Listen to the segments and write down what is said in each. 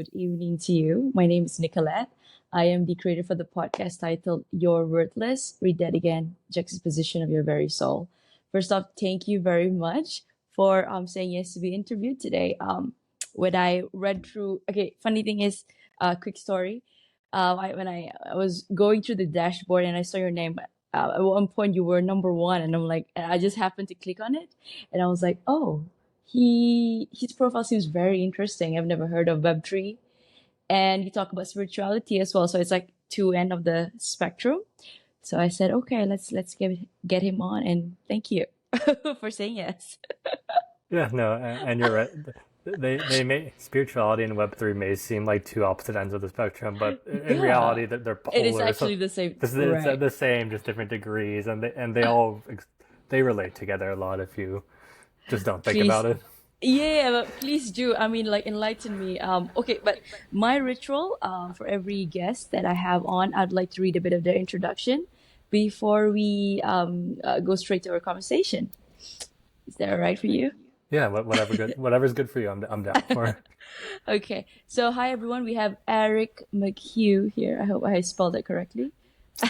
good evening to you. My name is Nicolette. I am the creator for the podcast titled You're Worthless, Read That Again, Juxtaposition of Your Very Soul. First off, thank you very much for saying yes to be interviewed today. When I read through, okay, funny thing is, quick story. When I was going through the dashboard and I saw your name, at one point you were number one, and I'm like, and I just happened to click on it, and I was like, oh, his profile seems very interesting. I've never heard of Web3, and you talk about spirituality as well. So it's like two end of the spectrum. So I said, okay, let's get him on, and thank you for saying yes. Yeah, no, and you're right. They may spirituality and Web3 may seem like two opposite ends of the spectrum, but in Yeah, reality, they're it is polar. So actually the same, it's right? the same, just different degrees, and they all they relate together a lot if you just don't think about Please, it. yeah, but please do. I mean, like, enlighten me. Okay, but my ritual, for every guest that I have on, I'd like to read a bit of their introduction before we go straight to our conversation. Is that all right for you? Yeah, whatever's good for you, I'm down for. Okay. So, hi everyone. We have Eric McHugh here. I hope I spelled it correctly. I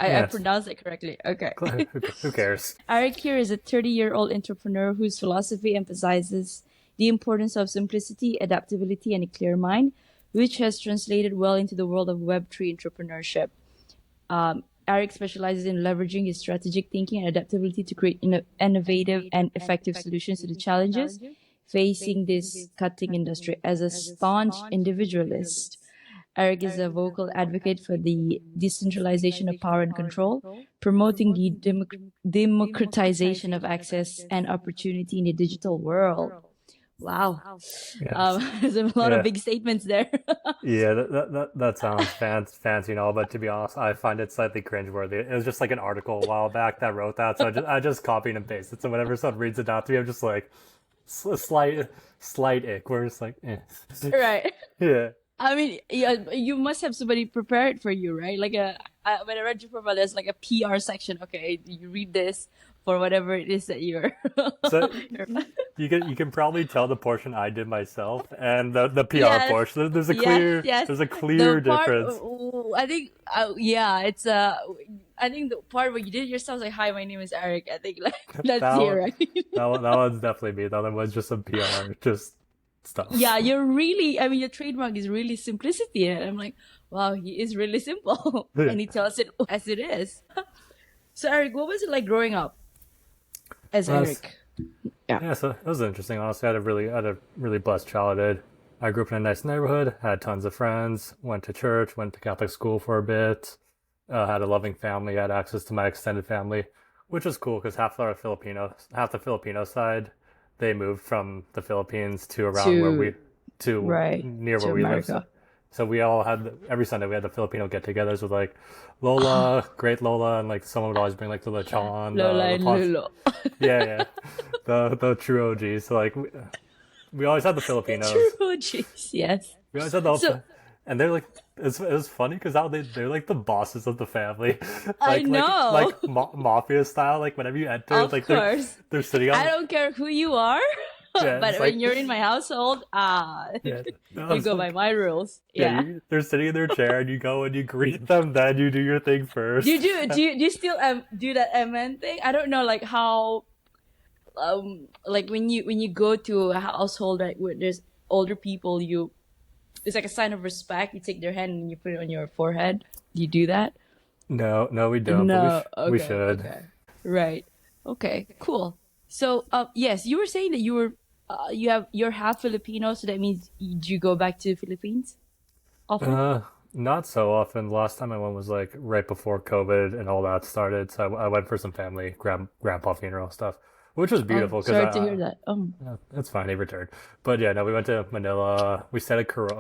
Yeah, it's, pronounced it correctly. Okay. who cares? Eric here is a 30-year-old entrepreneur whose philosophy emphasizes the importance of simplicity, adaptability, and a clear mind, which has translated well into the world of Web3 entrepreneurship. Eric specializes in leveraging his strategic thinking and adaptability to create innovative and effective solutions to the challenges facing this cutting industry. As a staunch individualist, Eric is a vocal advocate for the decentralization of power and control, promoting the democratization of access and opportunity in the digital world. Wow. Yes. There's a lot of Yeah. big statements there. Yeah, that sounds fancy and all, but to be honest, I find it slightly cringeworthy. It was just like an article a while back that wrote that, so I just copied and pasted. So whenever someone reads it out to me, I'm just like slight ick. Where it's like, eh. Right. Yeah, I mean, yeah, you must have somebody prepared for you, right? Like when I read your profile, there's like a PR section. Okay, you read this for whatever it is that you're. so you're- you can probably tell the portion I did myself and the PR yes, portion. yes, yes. There's a The clear part, difference. I think, yeah, it's I think the part where you did it yourself, like, hi, my name is Eric. I think like that's That it, one, right? that one's definitely me. The other one's just some PR, just Yeah, stuff. you're really. I mean, your trademark is really simplicity, and I'm like, wow, he is really simple, Yeah. and he tells it as it is. So, Eric, what was it like growing up as Uh, Eric? Yeah. Yeah, so it was interesting. Honestly, I had a really blessed childhood. I grew up in a nice neighborhood, had tons of friends, went to church, went to Catholic school for a bit, had a loving family, had access to my extended family, which was cool because half the Filipino side, they moved from the Philippines to around To to right near to where we live. America. So we all had every Sunday we had the Filipino get-togethers with like Ah, Lola, great Lola, and like someone would always bring like the lechon, Lola the and pot. Lulo. Yeah, yeah, the true OGs. So like we always had the True Filipinos. OGs, yes. We always had So and they're like it was funny because how they're like the bosses of the family, I know, mafia style. Like whenever you enter, of like course. they're sitting I on don't care who you are, yeah, but it's when like you're in my household, yeah, no, you it's go by like my rules. yeah, Yeah. they're sitting in their chair and you go and you greet them, then you do your thing Do you first. do you still do that MN thing? I don't know, like how like when you go to a household, right, where there's older people, you it's like a sign of respect. You take their hand and you put it on your forehead. Do you do that? No, no, we don't, but No. we Okay. should. Okay. Right. Okay. Cool. So, yes, you were saying that you're half Filipino, so that means you go back to the Philippines often. Uh, Not so often. Last time I went was like right before COVID and all that started. So I went for some family grandpa funeral stuff, which was Oh, beautiful because sorry to hear that. yeah, that's fine. He returned, but yeah, no, we went to Manila. We stayed at Coron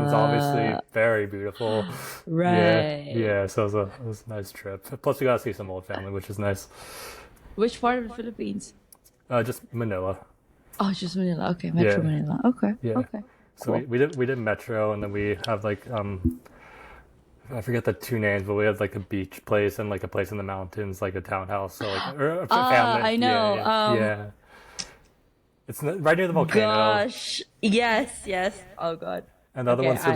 is obviously Uh, very beautiful. Yeah, right. yeah. So it was a nice trip. Plus, we got to see some old family, which is nice. Which part of the Philippines? Just Manila. Oh, just Manila. Okay, Metro Yeah, Manila. Okay. yeah. Okay. So Cool. we did Metro, and then we have like I forget the two names, but we had like a beach place and like a place in the mountains, like a townhouse. So like or a family. I know. Yeah, yeah, yeah. It's right near the volcano, Gosh. Yes, yes. Oh God. and the other Okay, one's through I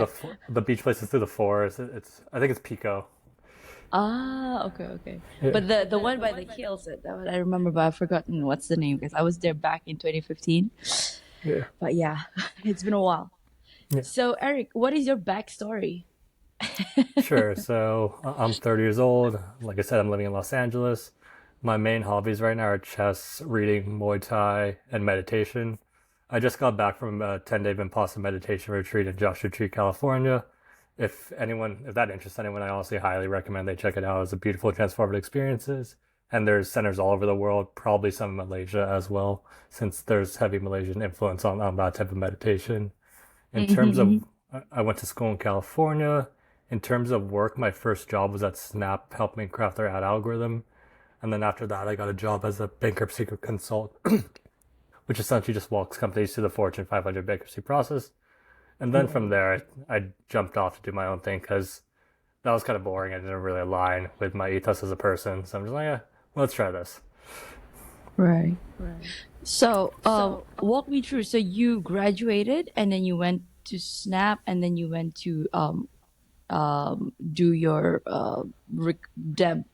the beach place is through the forest. It's I think it's Pico. okay, okay. Yeah. But the one by the hills, that one I remember, but I've forgotten what's the name because I was there back in 2015. Yeah. But yeah, it's been a while. Yeah. So Eric, what is your backstory? Sure. So I'm 30 years old. Like I said, I'm living in Los Angeles. My main hobbies right now are chess, reading, Muay Thai, and meditation. I just got back from a 10-day Vipassana meditation retreat in Joshua Tree, California. If that interests anyone, I honestly highly recommend they check it out. It's a beautiful, transformative experiences. And there's centers all over the world, probably some in Malaysia as well, since there's heavy Malaysian influence on that type of meditation. In terms of, Mm-hmm. I went to school in California. In terms of work, my first job was at Snap, helping craft their ad algorithm. And then after that, I got a job as a bankruptcy consultant, which essentially just walks companies through the Fortune 500 bankruptcy process. And then from Right, there, I jumped off to do my own thing because that was kind of boring. I didn't really align with my ethos as a person. So I'm just like, yeah, well, let's try this. right. So, walk me through. So you graduated, and then you went to Snap, and then you went to do your deb,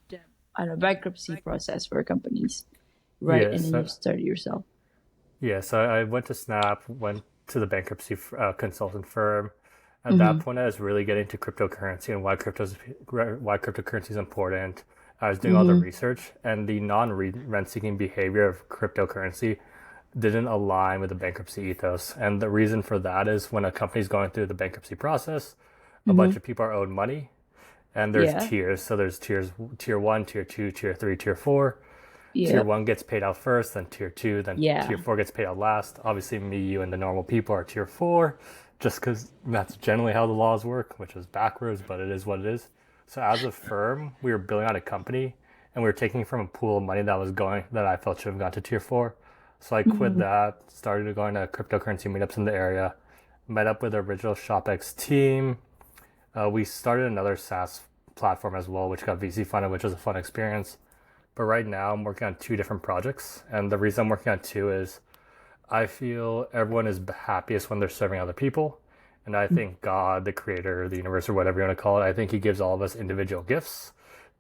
I don't know, bankruptcy process for companies, right? And Yes, then you started yourself. I went to Snap, went to the bankruptcy consultant firm. At that Mm-hmm. point, I was really getting to cryptocurrency and why cryptocurrency is important. I was doing all the Mm-hmm. research, and the non-rent-seeking behavior of cryptocurrency didn't align with the bankruptcy ethos. And the reason for that is when a company's going through the bankruptcy process, a Mm-hmm. bunch of people are owed money, and there's Yeah. tiers. So there's tiers: tier one, tier two, tier three, tier four. Tier Yep. one gets paid out first, then tier two, then tier Yeah. four gets paid out last. Obviously, me, you, and the normal people are tier four, just because that's generally how the laws work, which is backwards, but it is what it is. So, as a firm, we were building out a company, and we were taking from a pool of money that I felt should have gone to tier four. So, I quit Mm-hmm. that, started going to cryptocurrency meetups in the area, met up with the original ShopX team. We started another SaaS platform as well, which got VC funded, which was a fun experience. But right now, I'm working on two different projects. And the reason I'm working on two is I feel everyone is happiest when they're serving other people. And I think God, the creator, the universe, or whatever you want to call it, I think He gives all of us individual gifts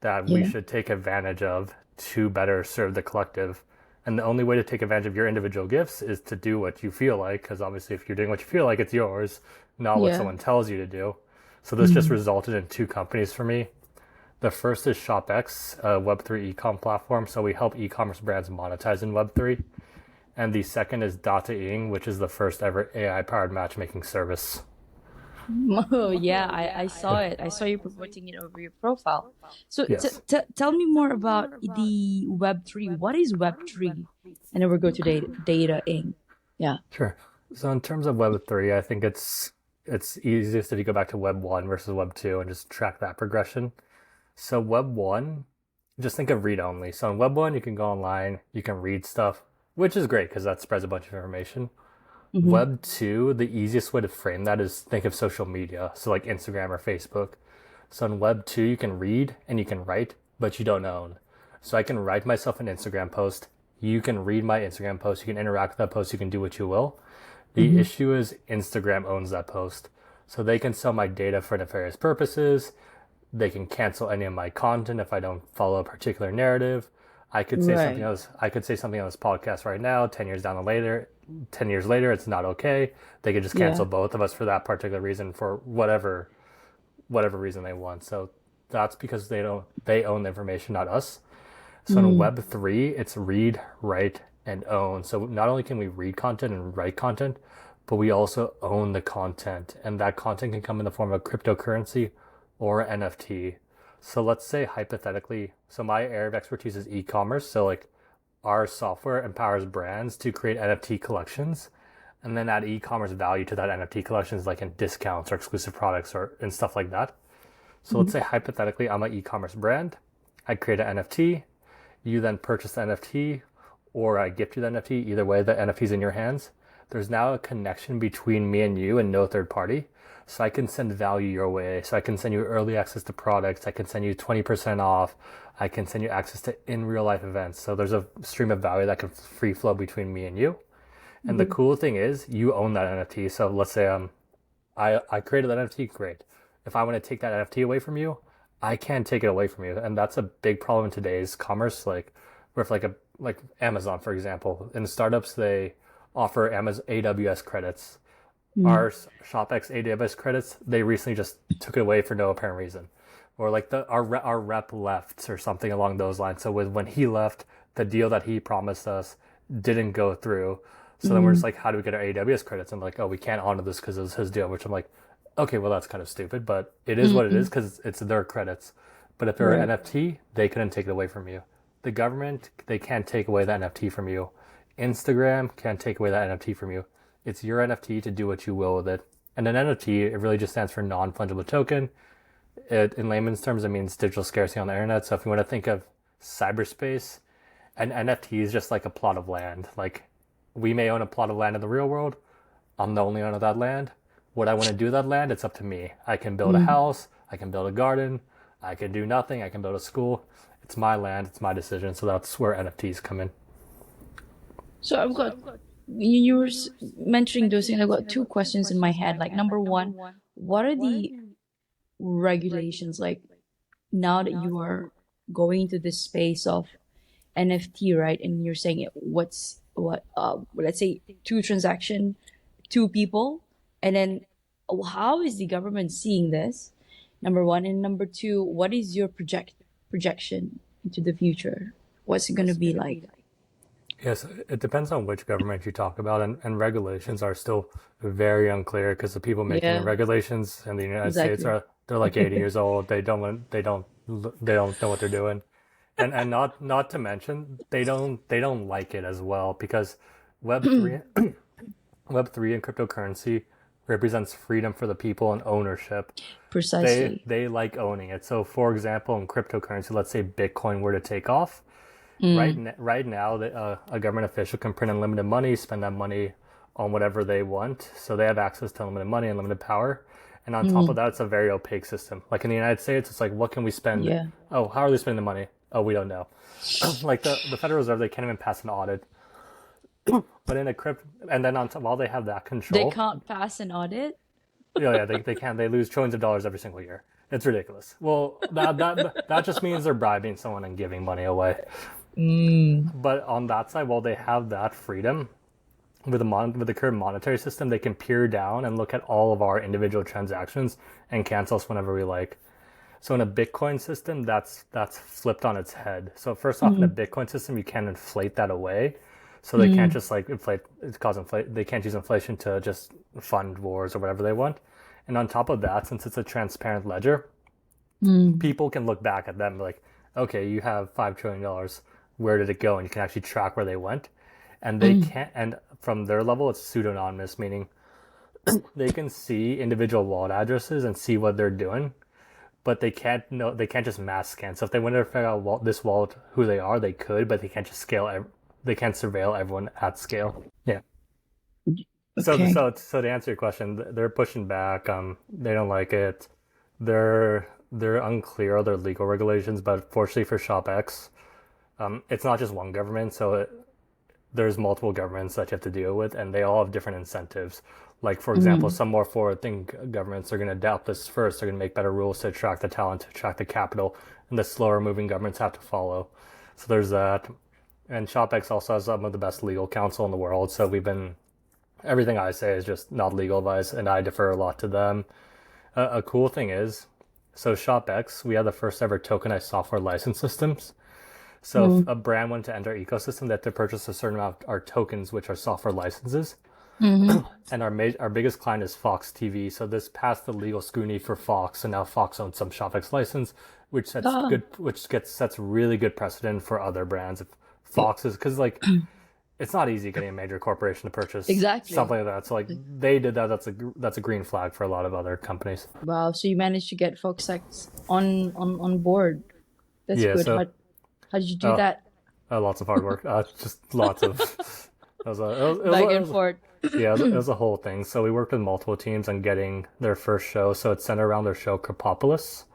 that we Yeah. should take advantage of to better serve the collective. And the only way to take advantage of your individual gifts is to do what you feel like, because obviously, if you're doing what you feel like, it's yours, not what Yeah. someone tells you to do. So this just Mm-hmm. resulted in two companies for me. The first is ShopX, a Web3 ecom platform. So we help e-commerce brands monetize in Web3. And the second is Data.ing, which is the first ever AI-powered matchmaking service. Oh yeah, I saw it. I saw you promoting it over your profile. So Yes, tell me more about the Web3. What is Web3? And then we'll go to data ing. Yeah. sure. So in terms of Web3, I think it's easiest if you go back to Web 1 versus Web 2 and just track that progression. So Web 1, just think of read only. So in Web 1, you can go online, you can read stuff, which is great because that spreads a bunch of information. Mm-hmm. Web 2, the easiest way to frame that is think of social media, so like Instagram or Facebook. So in Web 2, you can read and you can write, but you don't own. So I can write myself an Instagram post. You can read my Instagram post. You can interact with that post. You can do what you will. The Mm-hmm. issue is Instagram owns that post. So they can sell my data for nefarious purposes. They can cancel any of my content if I don't follow a particular narrative. I could say something Right. else. I could say something on this podcast right now. 10 years later, it's not okay. They could just cancel Yeah. both of us for that particular reason for whatever reason they want. So that's because they own the information, not us. So in Mm. Web3, it's read, write, and own. So not only can we read content and write content, but we also own the content. And that content can come in the form of cryptocurrency or NFT. So let's say hypothetically, so my area of expertise is e-commerce. So like our software empowers brands to create NFT collections and then add e-commerce value to that NFT collections, like in discounts or exclusive products or and stuff like that. So let's Mhm. say hypothetically, I'm an e-commerce brand. I create an NFT. You then purchase the NFT, or I gift you the NFT. Either way, the NFT is in your hands. There's now a connection between me and you and no third party. So I can send value your way. So I can send you early access to products. I can send you 20% off. I can send you access to in real life events. So there's a stream of value that can free flow between me and you. And the Mm-hmm. cool thing is you own that NFT. So let's say I created that NFT, great. If I want to take that NFT away from you, I can't take it away from you. And that's a big problem in today's commerce, like with like Amazon, for example. In startups, they offer Amazon AWS credits. Our ShopX AWS credits, they recently just took it away for no apparent reason. Or like our rep left or something along those lines. So when he left, the deal that he promised us didn't go through. So then we're Mm-hmm. just like, how do we get our AWS credits? And like, oh, we can't honor this because it was his deal, which I'm like, okay, well, that's kind of stupid, but it is what it Mm-hmm. is because it's their credits. But if they're an Right. NFT, they couldn't take it away from you. The government, they can't take away that NFT from you. Instagram can't take away that NFT from you. It's your NFT to do what you will with it. And an NFT, it really just stands for non-fungible token. In layman's terms, it means digital scarcity on the internet. So if you want to think of cyberspace, an NFT is just like a plot of land. Like we may own a plot of land in the real world. I'm the only owner of that land. What I want to do with that land, it's up to me. I can build a Mm. house. I can build a garden. I can do nothing. I can build a school. It's my land. It's my decision. So that's where NFTs come in. So I've got you were mentioning those things. I've got two questions in my head. Like number one, what are the regulations like now that you are going into this space of NFT, right? And you're saying what let's say two transaction, two people, and then how is the government seeing this? Number one, and number two, what is your projection into the future? What's it gonna be like? Yes, it depends on which government you talk about, and regulations are still very unclear because the people making the Yeah, regulations in the United States exactly. are they're like 80 years old. They don't know what they're doing, and not to mention they don't like it as well because Web three Web3 and cryptocurrency represents freedom for the people and ownership. Precisely. They like owning it. So, for example, in cryptocurrency, let's say Bitcoin were to take off. Mm, Right now, a government official can print unlimited money, spend that money on whatever they want. So they have access to unlimited money, unlimited power. And on top of mm, that, it's a very opaque system. Like in the United States, it's like, what can we spend? yeah. Oh, how are they spending the money? Oh, we don't know. Like the Federal Reserve, they can't even pass an audit. But in a crypto, and then on top, while they have that They control, can't pass an audit. yeah, they can. They lose trillions of dollars every single year. It's ridiculous. Well, that just means they're bribing someone and giving money away. Mm, But on that side, while they have that freedom with the current monetary system, they can peer down and look at all of our individual transactions and cancel us whenever we like. So in a Bitcoin system, that's flipped on its head. So first off, in a mm, Bitcoin system, you can't inflate that away. So they can't mm, just like inflate it cause inflate they can't use inflation to just fund wars or whatever they want. And on top of that, since it's a transparent ledger, mm, people can look back at them and be like, okay, you have $5 trillion. Where did it go? And you can actually track where they went. And they mm, can't and from their level it's pseudonymous, meaning they can see individual wallet addresses and see what they're doing, but they can't just mass scan. So if they wanted to figure out this wallet who they are, they could, but they can't just they can't surveil everyone at scale. Yeah. okay. So to answer your question, they're pushing back. They don't like it. They're unclear of their legal regulations, but fortunately for ShopX, it's not just one government. There's multiple governments that you have to deal with, and they all have different incentives. Like, for example, Mm, some more forward-thinking governments are going to adopt this first. They're going to make better rules to attract the talent, to attract the capital, and the slower-moving governments have to follow. So there's that. And ShopX also has some of the best legal counsel in the world. So everything I say is just not legal advice, and I defer a lot to them. A cool thing is, so ShopX, we have the first ever tokenized software license systems. So if mm, a brand wanted to enter our ecosystem, they have to purchase a certain amount of our tokens, which are software licenses. mm-hmm. And our biggest client is Fox TV. So this passed the legal scrutiny for Fox, and now Fox owns some ShopX license, Ah, sets really good precedent for other brands. If Fox is because like it's not easy getting a major corporation to purchase exactly. something like that. So like they did that. That's a green flag for a lot of other companies. Wow. So you managed to get folks like on board. That's Yeah. good. So How did you do uh, that? lots of hard work. Just lots of. Back and forth. Yeah, it was a whole thing. So we worked with multiple teams on getting their first show. So it's centered around their show Krapopolis,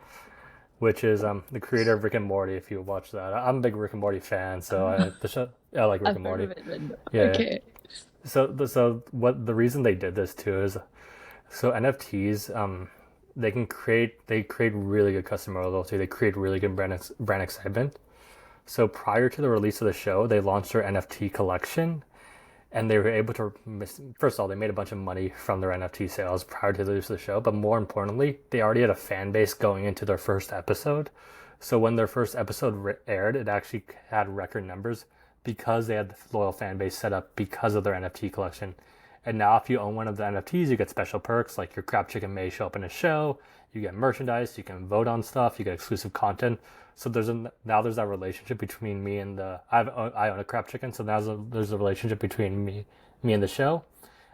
which is the creator of Rick and Morty. If you watch that, I'm a big Rick and Morty fan. So I like Rick I've and heard Morty. of it, but Yeah, yeah. okay. What the reason they did this too is so NFTs they create really good customer loyalty. They create really good brand excitement. So prior to the release of the show, they launched their NFT collection, and they were able to first of all, they made a bunch of money from their NFT sales prior to the release of the show, but more importantly, they already had a fan base going into their first episode. So when their first episode aired, it actually had record numbers because they had the loyal fan base set up because of their NFT collection. And now if you own one of the NFTs, you get special perks like your crab chicken may show up in a show, you get merchandise, you can vote on stuff, you get exclusive content. So now there's that relationship between me and I own a crab chicken, so now there's a relationship between me and the show.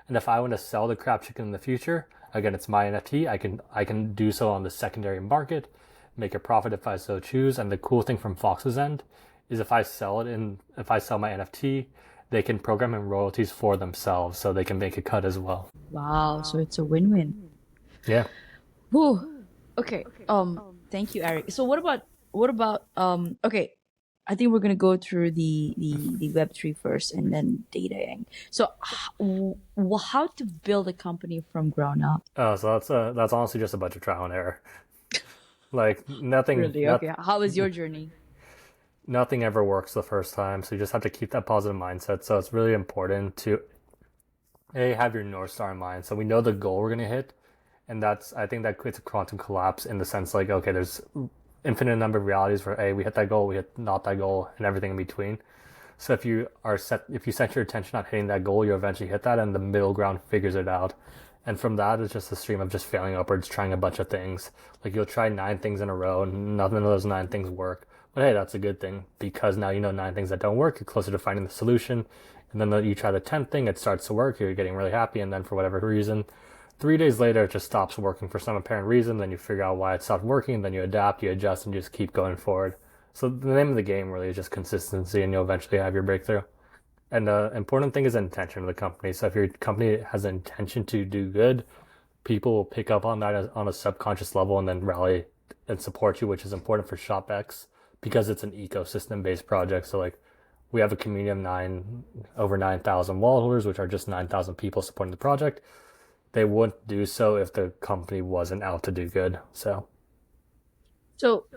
And if I want to sell the crab chicken in the future, again, it's my NFT. I can do so on the secondary market, make a profit if I so choose. And the cool thing from Fox's end is if I sell my NFT, they can program in royalties for themselves, so they can make a cut as well. Wow, so it's a win-win. Yeah. Whew. Okay. Thank you, Eric. So what about okay, I think we're gonna go through the Web3 first and then data-ing. So how to build a company from ground up? Oh, so that's honestly just a bunch of trial and error. Like Really? Okay. How was your journey? nothing ever works the first time, so you just have to keep that positive mindset. So it's really important to have your North Star in mind. So we know the goal we're gonna hit, and I think that creates a quantum collapse in the sense like, okay, there's infinite number of realities where we hit that goal, we hit not that goal, and everything in between. So if you set your attention on hitting that goal, you eventually hit that, and the middle ground figures it out. And from that, it's just a stream of just failing upwards, trying a bunch of things. Like you'll try 9 things in a row, and none of those 9 things work. But hey, that's a good thing because now you know 9 things that don't work. You're closer to finding the solution. And then you try the 10th thing, it starts to work. You're getting really happy, and then for whatever reason, 3 days later, it just stops working for some apparent reason. Then you figure out why it stopped working, and then you adapt, you adjust, and you just keep going forward. So the name of the game really is just consistency, and you'll eventually have your breakthrough. And the important thing is intention of the company. So if your company has an intention to do good, people will pick up on that on a subconscious level and then rally and support you, which is important for ShopX because it's an ecosystem based project. So like we have a community of over 9,000 wallet holders, which are just 9,000 people supporting the project. They wouldn't do so if the company wasn't out to do good. So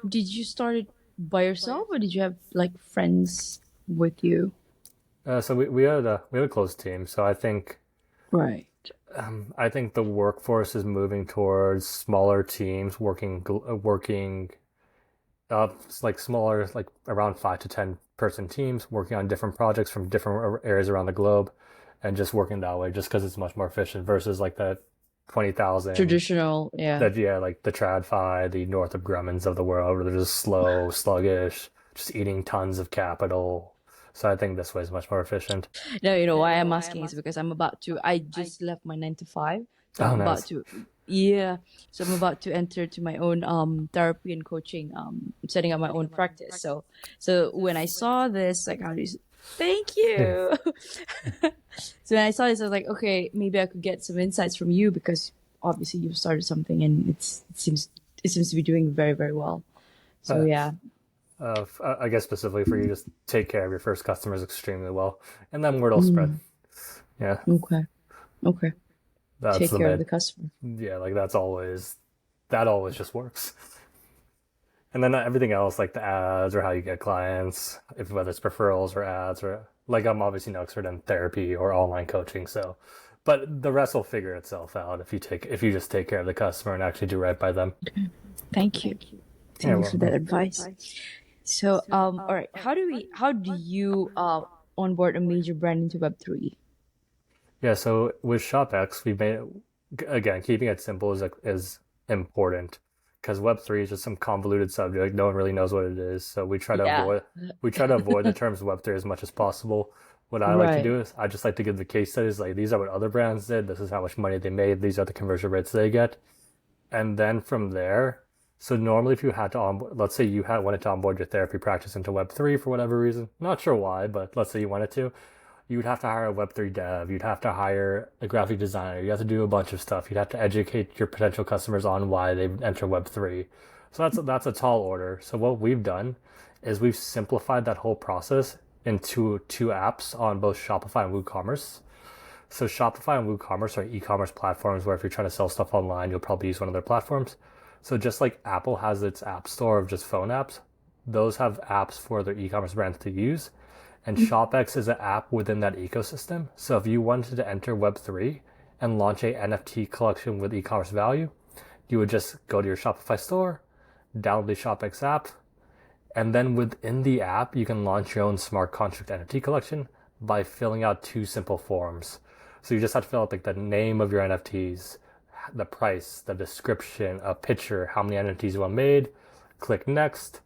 did you start it by yourself or did you have like friends with you? So we had a close team. So Right. I think the workforce is moving towards smaller teams working like smaller, like around 5 to 10 person teams working on different projects from different areas around the globe, and just working that way, just because it's much more efficient versus like the 20,000 Traditional, yeah. like the TradFi, the Northrop Grummons of the world, where they're just slow, sluggish, just eating tons of capital. So I think this way is much more efficient. No, you know why I'm asking is because I just left my 9 to 5. So Oh, I'm about nice. to, yeah. So I'm about to enter to my own therapy and coaching. I'm setting up my own practice. So when I saw this, like how do you, thank you. So when I saw this, I was like, okay, maybe I could get some insights from you because obviously you've started something and it seems to be doing very, very well. So Uh, yeah. I guess specifically for you, just take care of your first customers extremely well, and then word will spread. Mm, Yeah, okay. Okay. that's Take the care of main. the customer. Yeah, like that always just works. And then everything else, like the ads or how you get clients, if whether it's referrals or ads or like I'm obviously no expert in therapy or online coaching, so but the rest will figure itself out if you just take care of the customer and actually do right by them. Thank you. Yeah, Thank you for well, that advice. So, all right. How do you onboard a major brand into Web3? yeah. So with ShopX, we made again keeping it simple is important because Web3 is just some convoluted subject. No one really knows what it is, so Yeah. we try to avoid the terms Web3 as much as possible. What I like to Right. do is I just like to give the case studies like these are what other brands did. This is how much money they made. These are the conversion rates they get. And then from there, so normally if you had to onboard, let's say you had wanted to onboard your therapy practice into Web3 for whatever reason, not sure why, but let's say you wanted to, you would have to hire a Web3 dev, you'd have to hire a graphic designer, you have to do a bunch of stuff, you'd have to educate your potential customers on why they enter Web3. So that's a tall order. So what we've done is we've simplified that whole process into two apps on both Shopify and WooCommerce. So Shopify and WooCommerce are e-commerce platforms where if you're trying to sell stuff online, you'll probably use one of their platforms. So just like Apple has its app store of just phone apps, those have apps for their e-commerce brands to use. And ShopX is an app within that ecosystem. So if you wanted to enter Web3 and launch a NFT collection with e-commerce value, you would just go to your Shopify store, download the ShopX app, and then within the app, you can launch your own smart contract NFT collection by filling out two simple forms. So you just have to fill out like the name of your NFTs, the price, the description, a picture, how many NFTs you want made, click next,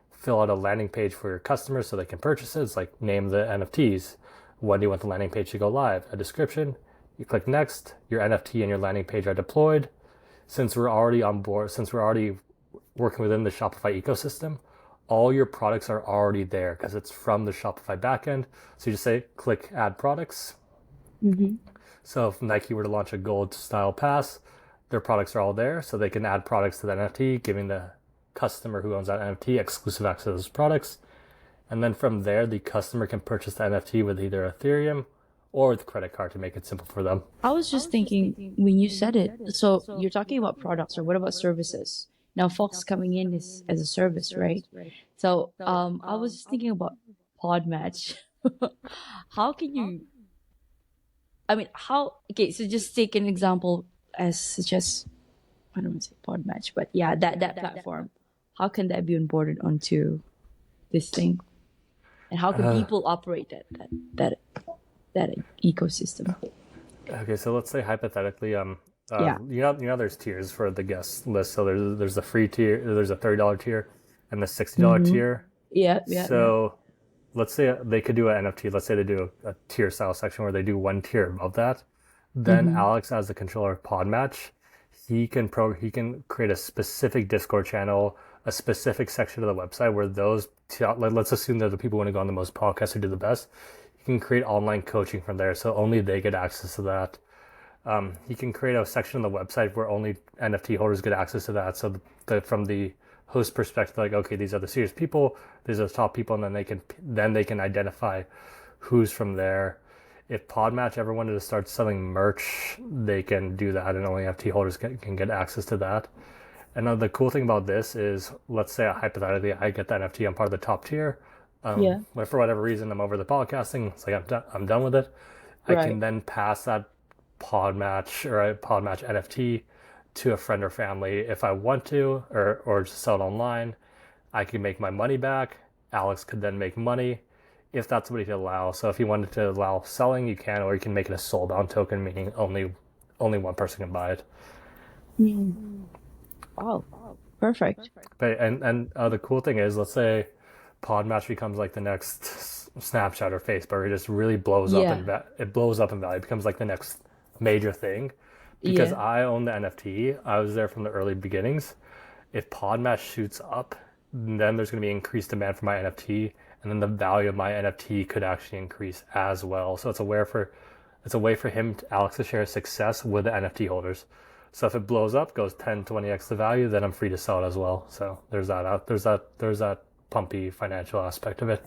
fill out a landing page for your customers so they can purchase it. It's like name the NFTs. When do you want the landing page to go live? A description. You click next, your NFT and your landing page are deployed. Since we're already on board, since we're already working within the Shopify ecosystem, all your products are already there because it's from the Shopify backend. So you just say, click add products. So if Nike were to launch a gold style pass, their products are all there. So they can add products to that NFT, giving the customer who owns that NFT exclusive access to those products. And then from there, the customer can purchase the NFT with either Ethereum or with credit card to make it simple for them. I was just thinking when you said it. So you're talking about products, or what about services? Now, Fox coming in is as a service, right? So I was just thinking about PodMatch. How can you? I mean, how? Okay, so just take an example as such as I don't want to say PodMatch, but yeah, that platform. How can that be onboarded onto this thing, and how can people operate that ecosystem? Okay, so let's say hypothetically, Yeah. there's tiers for the guest list. So there's a free tier, there's a $30 tier, and the $60 tier. Yeah. So let's say they could do an NFT. Let's say they do a tier style section where they do one tier above that. Then Alex, as the controller of PodMatch, he can create a specific Discord channel, a specific section of the website where let's assume that the people who want to go on the most podcasts who do the best. He can create online coaching from there, so only they get access to that. He can create a section on the website where only NFT holders get access to that. So from the host perspective, like, okay, these are the serious people, these are the top people, and then they can identify who's from there. If PodMatch ever wanted to start selling merch, they can do that, and only NFT holders can get access to that. And the cool thing about this is, let's say hypothetically I get the NFT, I'm part of the top tier. But for whatever reason, I'm over the podcasting. It's like I'm done with it. I can then pass that PodMatch or a PodMatch NFT to a friend or family if I want to, or just sell it online. I can make my money back. Alex could then make money if that's what he could allow. So if he wanted to allow selling, you can, or you can make it a sold on token, meaning only one person can buy it. Wow. Perfect. But and the cool thing is, let's say PodMatch becomes like the next Snapchat or Facebook. It just really blows up it blows up in value. It becomes like the next major thing. Because I own the NFT, I was there from the early beginnings. If PodMatch shoots up, then there's going to be increased demand for my NFT, and then the value of my NFT could actually increase as well. So it's a way for him, Alex, to share success with the NFT holders. So if it blows up, goes 10, 20x the value, then I'm free to sell it as well. So there's that pumpy financial aspect of it.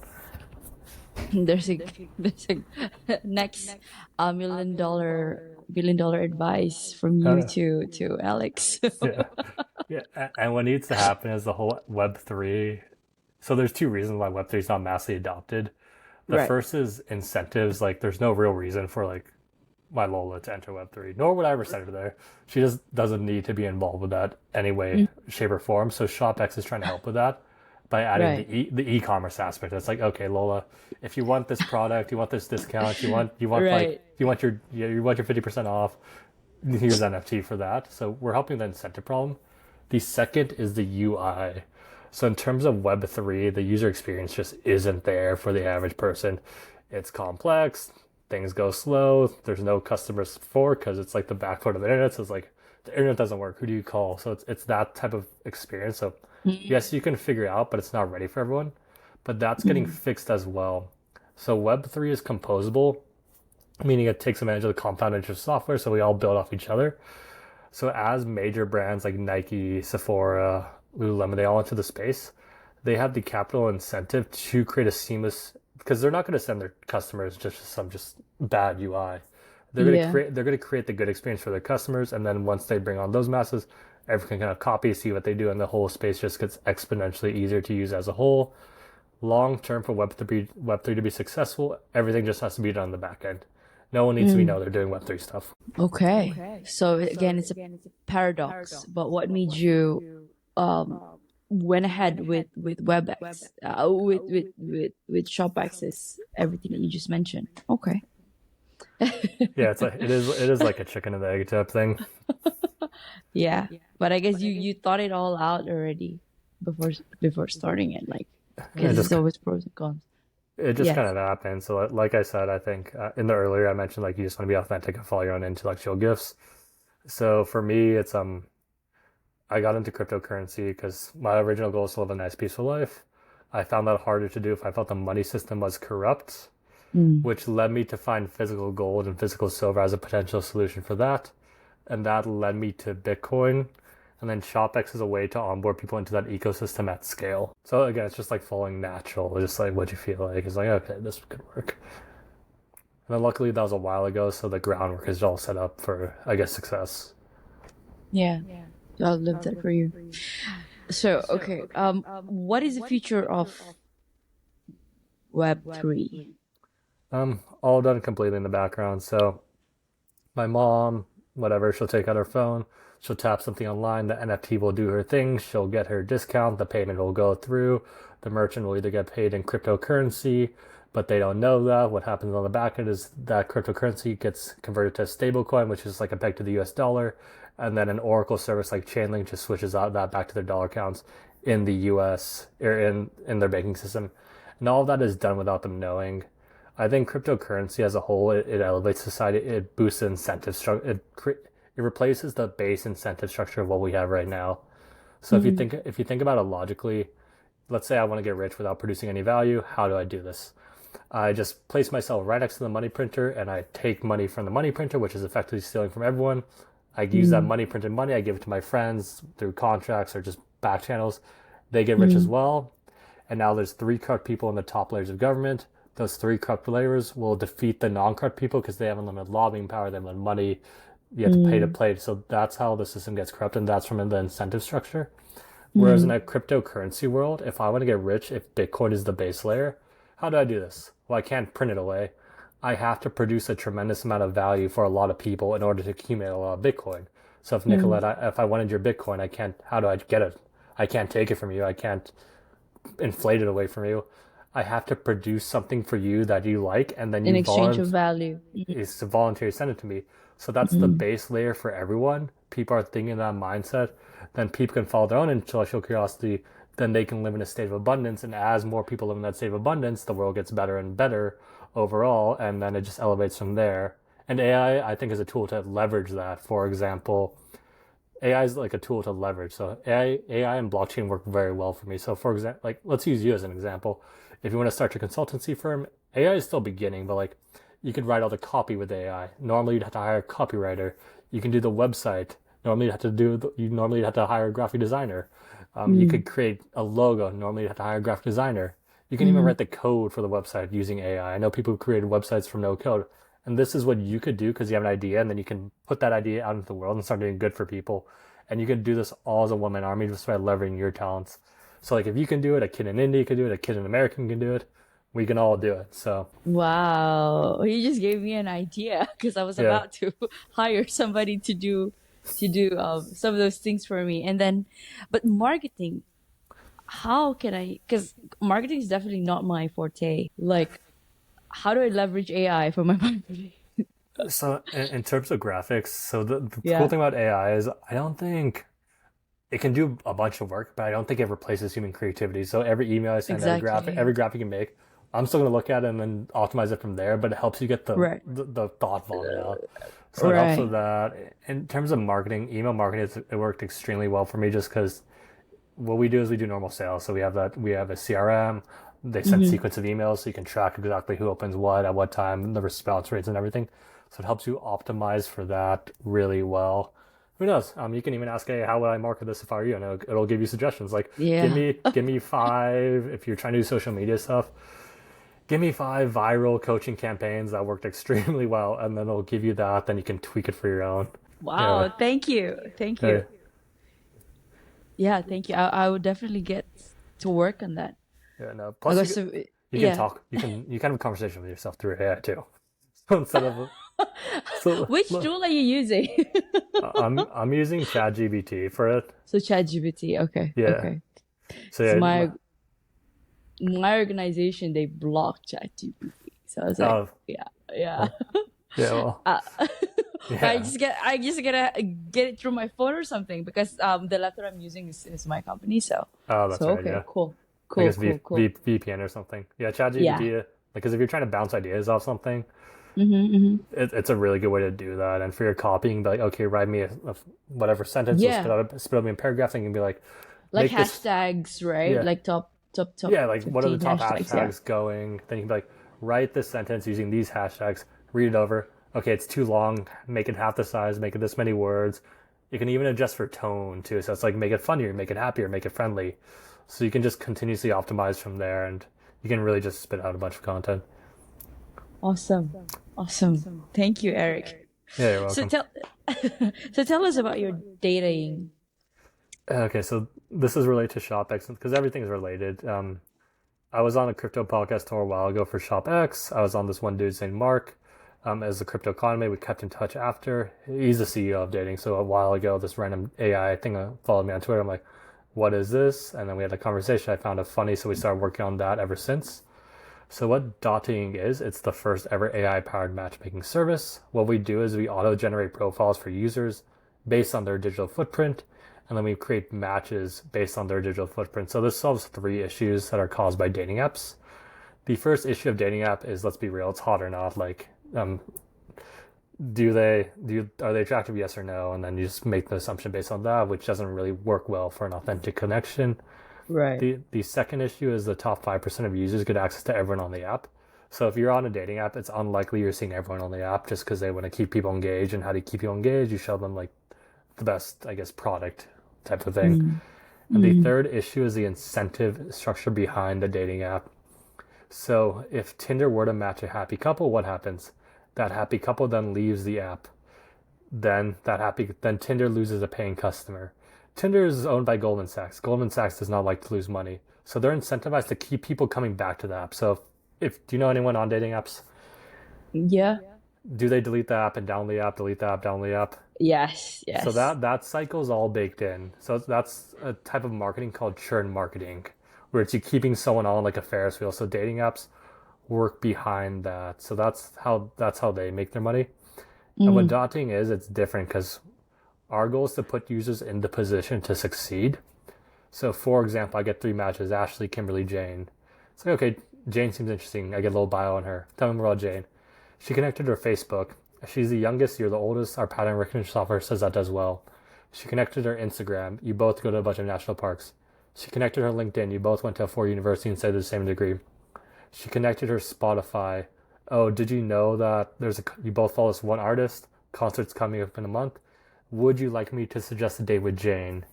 There's a next billion dollar advice from you to Alex. Yeah. And what needs to happen is the whole Web3. So there's two reasons why Web3 is not massively adopted. The first is incentives. Like, there's no real reason for like my Lola to enter Web3, nor would I ever send her there. She just doesn't need to be involved with that any way, shape, or form. So ShopX is trying to help with that by adding the e-commerce aspect. It's like, okay, Lola, if you want this product, you want this discount, you want your 50% off, here's NFT for that. So we're helping the incentive problem. The second is the UI. So in terms of Web3, the user experience just isn't there for the average person. It's complex, things go slow, there's no customer support because it's like the backbone of the internet. So it's like, the internet doesn't work, who do you call? So it's that type of experience. So yes, you can figure it out, but it's not ready for everyone. But that's getting fixed as well. So Web3 is composable, meaning it takes advantage of the compound interest software, so we all build off each other. So as major brands like Nike, Sephora, Lululemon, they all enter the space, they have the capital incentive to create a seamless, because they're not going to send their customers just some bad UI. Yeah. they're gonna create the good experience for their customers, and then once they bring on those masses, everyone can kind of copy, see what they do, and the whole space just gets exponentially easier to use as a whole. Long term for Web3 to be successful, everything just has to be done on the back end. No one needs to be Mm. know they're doing Web3 stuff. Okay. So again, it's a paradox. But what made you um went ahead with WebEx, with ShopX is everything that you just mentioned. Okay. Yeah, it's like it is like a chicken and egg type thing. Yeah. But I guess you thought it all out already before before starting it, like, It because it's just always pros and cons. it just kind Yes. of happened. So like I said, I think in the earlier I mentioned like you just want to be authentic and follow your own intellectual gifts. So for me, it's I got into cryptocurrency because my original goal is to live a nice, peaceful life. I found that harder to do if I felt the money system was corrupt, Mm. which led me to find physical gold and physical silver as a potential solution for that. And that led me to Bitcoin. And then ShopX is a way to onboard people into that ecosystem at scale. So again, it's just like following natural, just like what you feel like. It's like, okay, this could work. And then luckily that was a while ago, so the groundwork is all set up for, I guess, success. Yeah. I'll live that for you. So, okay. What is the future of Web3? All done completely in the background. So my mom, whatever, she'll take out her phone, she'll tap something online, the NFT will do her thing, she'll get her discount, the payment will go through, the merchant will either get paid in cryptocurrency, but they don't know that. What happens on the back end is that cryptocurrency gets converted to a stable coin, which is like a peg to the US dollar, and then an Oracle service like Chainlink just switches out that back to their dollar accounts in the US or in their banking system. And all of that is done without them knowing. I think cryptocurrency as a whole, it elevates society. It boosts the incentive structure. It replaces the base incentive structure of what we have right now. So Mm. if you think about it logically, let's say I want to get rich without producing any value. How do I do this? I just place myself right next to the money printer and I take money from the money printer, which is effectively stealing from everyone. I use that Mm. money printed money. I give it to my friends through contracts or just back channels. They get rich as Mm. well. And now there's three corrupt people in the top layers of government. Those three corrupt layers will defeat the non-corrupt people because they have unlimited lobbying power, they have unlimited money, you have to pay to Mm. play. So that's how the system gets corrupt, and that's from the incentive structure. Whereas in Mm. a cryptocurrency world, if I want to get rich, if Bitcoin is the base layer, how do I do this? Well, I can't print it away. I have to produce a tremendous amount of value for a lot of people in order to accumulate a lot of Bitcoin. So if Mm. Nicolette, if I wanted your Bitcoin, I can't. How do I get it? I can't take it from you. I can't inflate it away from you. I have to produce something for you that you like, and then In you exchange of value. Mm. is to voluntarily send it to me. So that's the Mm. base layer for everyone. People are thinking that mindset. Then people can follow their own intellectual curiosity. Then they can live in a state of abundance. And as more people live in that state of abundance, the world gets better and better overall. And then it just elevates from there. And AI, I think, is a tool to leverage that. For example, AI is like a tool to leverage. So AI and blockchain work very well for me. So for example, like let's use you as an example. If you want to start your consultancy firm, AI is still beginning, but like you could write all the copy with AI. Normally you'd have to hire a copywriter. You can do the website. You normally have to hire a graphic designer. You Mm. could create a logo. Normally you'd have to hire a graphic designer. You can even Mm. write the code for the website using AI. I know people who created websites from no code. And this is what you could do because you have an idea, and then you can put that idea out into the world and start doing good for people. And you can do this all as a one-man army just by leveraging your talents. So like if you can do it, a kid in India can do it, a kid in America can do it. We can all do it. So Wow, you just gave me an idea because I was yeah. about to hire somebody to do some of those things for me. And then, but marketing, how can I? Because marketing is definitely not my forte. Like, how do I leverage AI for my marketing? So in terms of graphics, so the cool Yeah, thing about AI is I don't think it can do a bunch of work, but I don't think it replaces human creativity. So every email I send, exactly. every graphic you make, I'm still gonna look at it and then optimize it from there. But it helps you get Right, the thought vomit out. So it helps with right. that. In terms of marketing, email marketing, it worked extremely well for me just because what we do is we do normal sales. So we have a CRM. They send Mm-hmm. sequence of emails so you can track exactly who opens what at what time, the response rates and everything. So it helps you optimize for that really well. Who knows? You can even ask, hey, how would I market this if I were you? And it'll give you suggestions. Like, Yeah. give me five if you're trying to do social media stuff. give me 5 viral coaching campaigns that worked extremely well, and then it'll give you that. Then you can tweak it for your own. Yeah, Wow, thank you. Thank yeah, you. Yeah, thank you. I would definitely get to work on that. yeah. No. I Plus, got so you can yeah. talk. You can have a conversation with yourself through AI too. So instead of so Which tool are you using? I'm using ChatGPT for it. So ChatGPT. Okay, Yeah. okay. So So yeah. my organization they blocked ChatGPT. So I was like, Oh, yeah, yeah. oh, yeah. Well, uh, yeah. I just gotta get it through my phone or something because the laptop I'm using is my company. So Oh, that's so right. okay, Yeah. cool, I cool, guess cool, cool. VPN or something. Yeah, Yeah. ChatGPT. Like, because if you're trying to bounce ideas off something, Mm-hmm. it's a really good way to do that. And for your copying, be like, okay, write me a whatever sentence, or Yeah, spit out me a paragraph, and you can be like, like make this. hashtags, right? Yeah, Like top yeah. Like, what are the 15 top hashtags. Yeah. hashtags going? Then you can be like, write this sentence using these hashtags. Read it over. Okay, it's too long. Make it half the size. Make it this many words. You can even adjust for tone too. So it's like make it funnier, make it happier, make it friendly. So you can just continuously optimize from there, and you can really just spit out a bunch of content. Awesome. Awesome. Thank you, Eric. Yeah, you're So welcome. tell so tell us about your dating. Okay, so this is related to ShopX because everything is related. I was on a crypto podcast tour a while ago for ShopX. I was on this one dude's named Mark. As a crypto economy, we kept in touch after. He's the CEO of Dating. So a while ago, this random AI thing followed me on Twitter. I'm like, what is this? And then we had a conversation. I found it funny, so we started working on that ever since. So what Dotting is, it's the first ever AI-powered matchmaking service. What we do is we auto-generate profiles for users based on their digital footprint, and then we create matches based on their digital footprint. So this solves 3 issues that are caused by dating apps. The first issue of dating app is, let's be real, it's hot or not. Like, are they attractive? Yes or no? And then you just make the assumption based on that, which doesn't really work well for an authentic connection. Right. The second issue is the top 5% of users get access to everyone on the app. So if you're on a dating app, it's unlikely you're seeing everyone on the app just because they want to keep people engaged. And how do you keep people engaged? You show them like the best, I guess, product type of thing. Mm. And the Mm. third issue is the incentive structure behind the dating app. So if Tinder were to match a happy couple, what happens? That happy couple then leaves the app. Then Tinder loses a paying customer. Tinder is owned by Goldman Sachs. Goldman Sachs does not like to lose money. So they're incentivized to keep people coming back to the app. So if do you know anyone on dating apps? Yeah. Do they delete the app and download the app, delete the app, download the app? Yes. So Yes. that cycle is all baked in. So that's a type of marketing called churn marketing, where it's you keeping someone on like a Ferris wheel. So dating apps work behind that. So that's how they make their money. And what Mm. Dotting is, it's different because our goal is to put users in the position to succeed. So, for example, I get 3 matches: Ashley, Kimberly, Jane. It's like, okay, Jane seems interesting. I get a little bio on her. Tell me more about Jane. She connected to her Facebook. She's the youngest, you're the oldest. Our pattern recognition software says that does well. She connected her Instagram. You both go to a bunch of national parks. She connected her LinkedIn. You both went to a Ford University and studied the same degree. She connected her Spotify. Oh, did you know that you both follow this one artist? Concert's coming up in a month. Would you like me to suggest a date with Jane?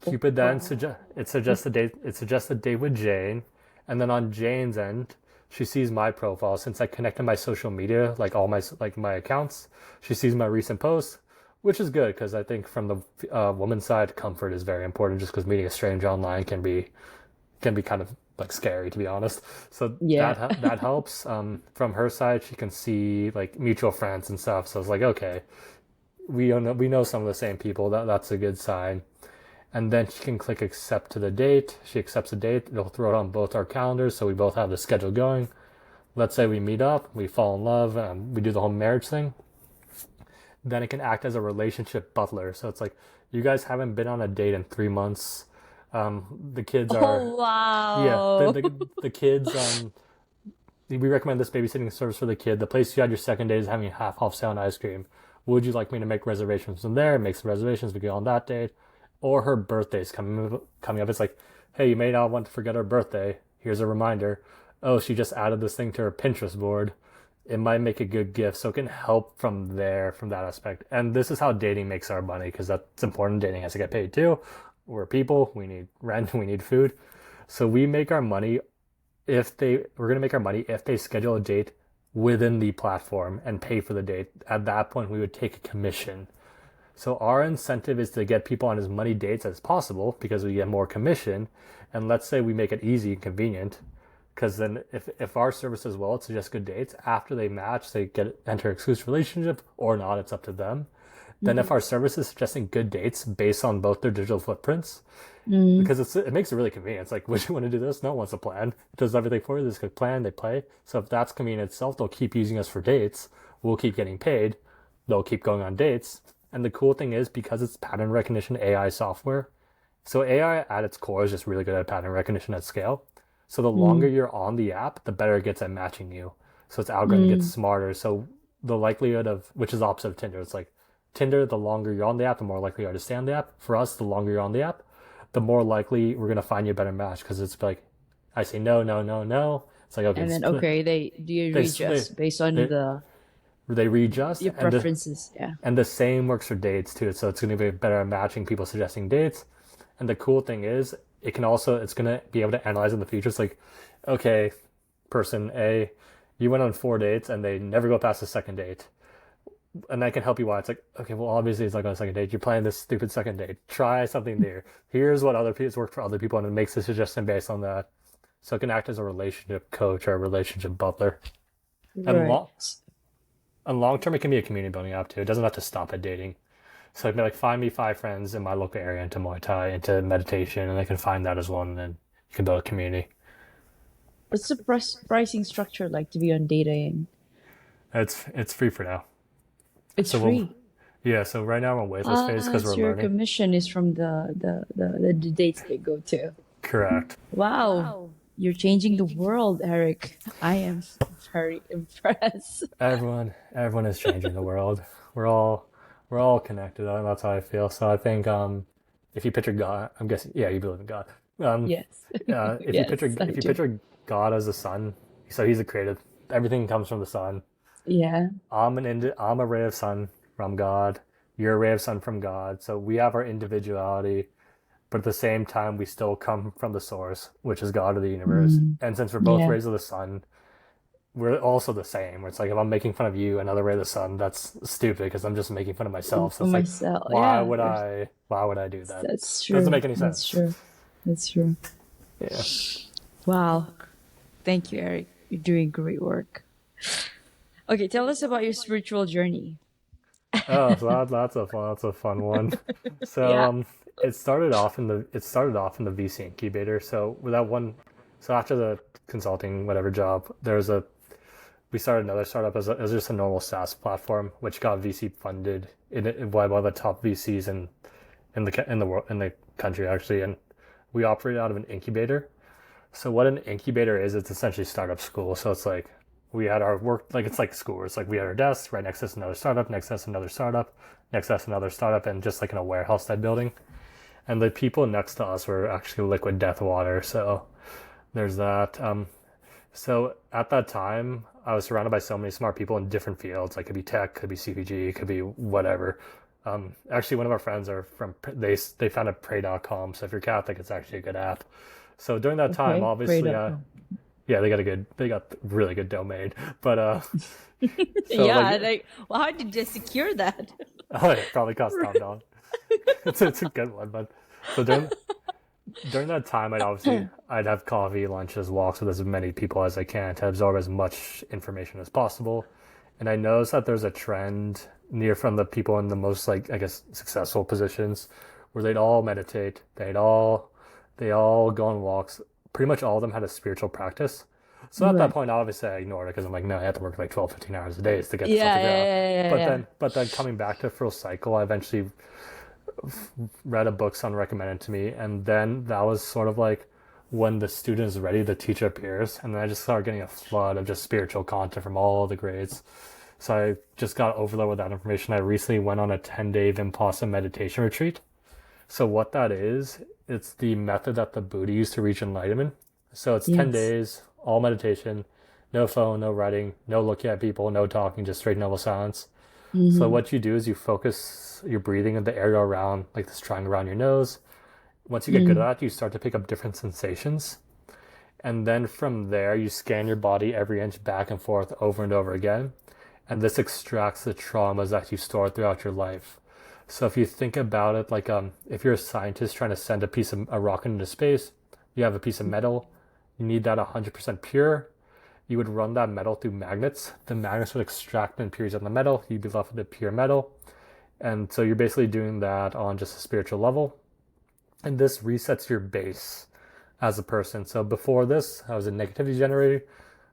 Cupid then suggests a date. It suggests a date with Jane, and then on Jane's end, she sees my profile since I connected my social media, like all my accounts. She sees my recent posts, which is good because I think from the woman's side, comfort is very important. Just because meeting a stranger online can be kind of like scary, to be honest. So Yeah. that helps. From her side, she can see like mutual friends and stuff. So it's like, okay, we know some of the same people. That's a good sign. And then she can click accept to the date. She accepts the date. It'll throw it on both our calendars, so we both have the schedule going. Let's say we meet up, we fall in love, we do the whole marriage thing. Then it can act as a relationship butler. So it's like you guys haven't been on a date in 3 months. The kids are Oh yeah. wow. The kids. We recommend this babysitting service for the kid. The place you had your second date is having a half off sale on ice cream. Would you like me to make reservations from there? Make some reservations. We go on that date. Or her birthday's coming up. It's like, hey, you may not want to forget her birthday. Here's a reminder. Oh, she just added this thing to her Pinterest board. It might make a good gift, so it can help from there, from that aspect. And this is how dating makes our money, because that's important. Dating has to get paid too. We're people. We need rent. We need food. So we make our money if we're gonna make our money if they schedule a date within the platform and pay for the date. At that point, we would take a commission. So our incentive is to get people on as many dates as possible because we get more commission. And let's say we make it easy and convenient, because then if our service is well, it's just good dates. After they match, they get enter exclusive relationship or not. It's up to them. Then if our service is suggesting good dates based on both their digital footprints, because it makes it really convenient. It's like, would you want to do this? No one wants a plan. It does everything for you. There's a good plan. They play. So if that's convenient itself, they'll keep using us for dates. We'll keep getting paid. They'll keep going on dates. And the cool thing is, because it's pattern recognition AI software, so AI at its core is just really good at pattern recognition at scale. So the longer you're on the app, the better it gets at matching you. So its algorithm gets smarter. So the likelihood of, which is opposite of Tinder, it's like Tinder, the longer you're on the app, the more likely you are to stay on the app. For us, the longer you're on the app, the more likely we're going to find you a better match, because it's like, I say no, no, no, no. It's like, okay. And then, okay, do you readjust based on they readjust. your preferences? Yeah. And the same works for dates too. So it's going to be better at matching people suggesting dates. And the cool thing is, it's going to be able to analyze in the future. It's like, okay, person A, you went on 4 dates and they never go past the second date. And I can help you why. It's like, okay, well, obviously it's like on a second date. You're planning this stupid second date. Try something there. Here's what other people's worked for other people, and it makes a suggestion based on that. So it can act as a relationship coach or a relationship butler. Right. And long term, it can be a community building app too. It doesn't have to stop at dating. So it'd be like, find me 5 friends in my local area into Muay Thai, into meditation, and I can find that as well, and then you can build a community. What's the pricing structure like to be on Data.ing? It's free for now. It's So free. yeah, so right now we're on waitlist phase because we're So your learning. commission is from the dates they go to. Correct. Wow. You're changing the world, Eric. I am very impressed. Everyone is changing the world. We're all connected. That's how I feel. So I think if you picture God, I'm guessing, yeah, you believe in God. Yes. If Yes, I if you do. picture God as the sun, so he's the creative. Everything comes from the sun. Yeah. I'm a ray of sun from God. You're a ray of sun from God. So we have our individuality, but at the same time, we still come from the source, which is God of the universe. And since we're both Yeah. rays of the sun, we're also the same. Where it's like, if I'm making fun of you, another ray of the sun, that's stupid because I'm just making fun of myself. So For it's like, myself. Yeah. why would I do that? That's Doesn't true. make any That's sense. true. That's true. Yeah. Wow. Thank you, Eric. You're doing great work. Okay, tell us about your spiritual journey. Oh, so that's a fun one. So Yeah. it started off in the VC incubator. So with that one, so after the consulting whatever job, we started another startup as just a normal SaaS platform, which got VC funded by one of the top VCs in the world, in the country actually, and we operate out of an incubator. So what an incubator is, it's essentially startup school. So it's like, we had our work, like it's like school. It's like we had our desk right next to us, another startup, next to us another startup, next to us another startup, and just like in a warehouse type building. And the people next to us were actually liquid death water. So there's that. So at that time, I was surrounded by so many smart people in different fields. Like, could be tech, could be CPG, could be whatever. Actually, one of our friends are they founded Pray.com. So if you're Catholic, it's actually a good app. So during that time, Okay. obviously, Great. Up. yeah, they got really good domain. But so Yeah. like, Like, well, how did you secure that? oh, it probably cost $10. It's a good one. But so during that time, I'd have coffee, lunches, walks with as many people as I can to absorb as much information as possible. And I noticed that there's a trend near from the people in the most, like, I guess, successful positions, where they'd all meditate, they all go on walks. Pretty much all of them had a spiritual practice. So at that Right. point, obviously, I ignored it because I'm like, no, I have to work like 12, 15 hours a day to get this Yeah. off the ground. Yeah. Yeah. But then coming back to full cycle, I eventually read a book someone recommended to me, and then that was sort of like when the student is ready, the teacher appears, and then I just started getting a flood of just spiritual content from all the grades. So I just got overloaded with that information. I recently went on a 10-day Vipassana meditation retreat. So what that is, it's the method that the Buddha used to reach enlightenment. So it's 10 Yes. days, all meditation, no phone, no writing, no looking at people, no talking, just straight noble silence. So what you do is you focus your breathing in the area around, like this triangle around your nose. Once you get good at that, you start to pick up different sensations. And then from there, you scan your body every inch back and forth over and over again. And this extracts the traumas that you stored throughout your life. So if you think about it, like if you're a scientist trying to send a rocket into space, you have a piece of metal, you need that 100% pure. You would run that metal through magnets. The magnets would extract the impurities on the metal. You'd be left with the pure metal. And so you're basically doing that on just a spiritual level. And this resets your base as a person. So before this, I was a negativity generator,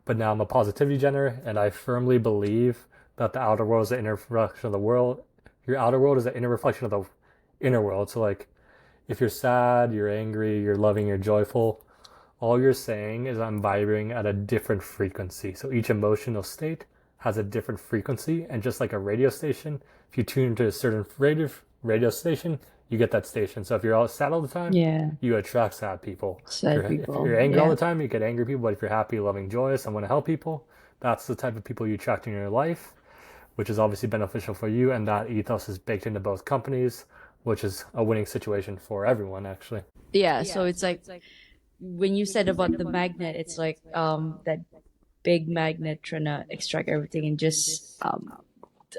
but now I'm a positivity generator. And I firmly believe that the outer world is the inner reflection of the world. Your outer world is the inner reflection of the inner world. So like, if you're sad, you're angry, you're loving, you're joyful, all you're saying is I'm vibrating at a different frequency. So each emotional state has a different frequency. And just like a radio station, if you tune into a certain radio station, you get that station. So if you're all sad all the time, you attract sad people. Sad people. If you're angry all the time, you get angry people. But if you're happy, loving, joyous, and want to help people, that's the type of people you attract in your life, which is obviously beneficial for you. And that ethos is baked into both companies, which is a winning situation for everyone, actually. Yeah, so it's like when you said about the magnet, it's like that big magnet trying to extract everything and just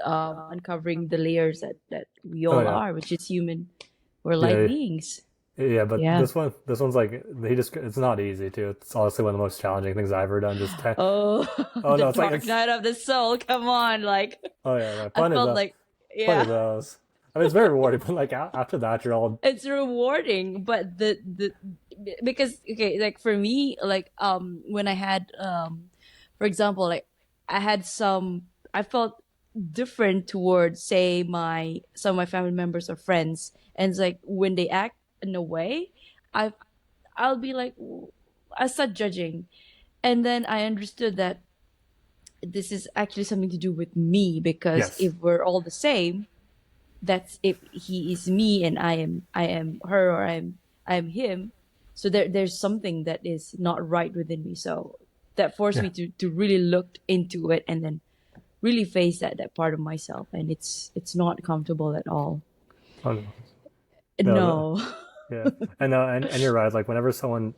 uncovering the layers that we all are, which is human. We're light beings. Yeah, but this one's like it's not easy too. It's honestly one of the most challenging things I've ever done. Just the no, it's dark night of the soul. Come on, like fun I felt is like fun is those. I mean, it's very rewarding, but like after that, you're all. It's rewarding, but because like for me, like when I had for example, like I felt different towards say some of my family members or friends, and it's like when they act in a way, I'll be like, I start judging, and then I understood that this is actually something to do with me, because if we're all the same, that's if he is me and I am her, or I'm him, so there's something that is not right within me. So that forced me to really look into it and then really face that part of myself, and it's not comfortable at all. Oh, no. Yeah, and you're right. Like whenever someone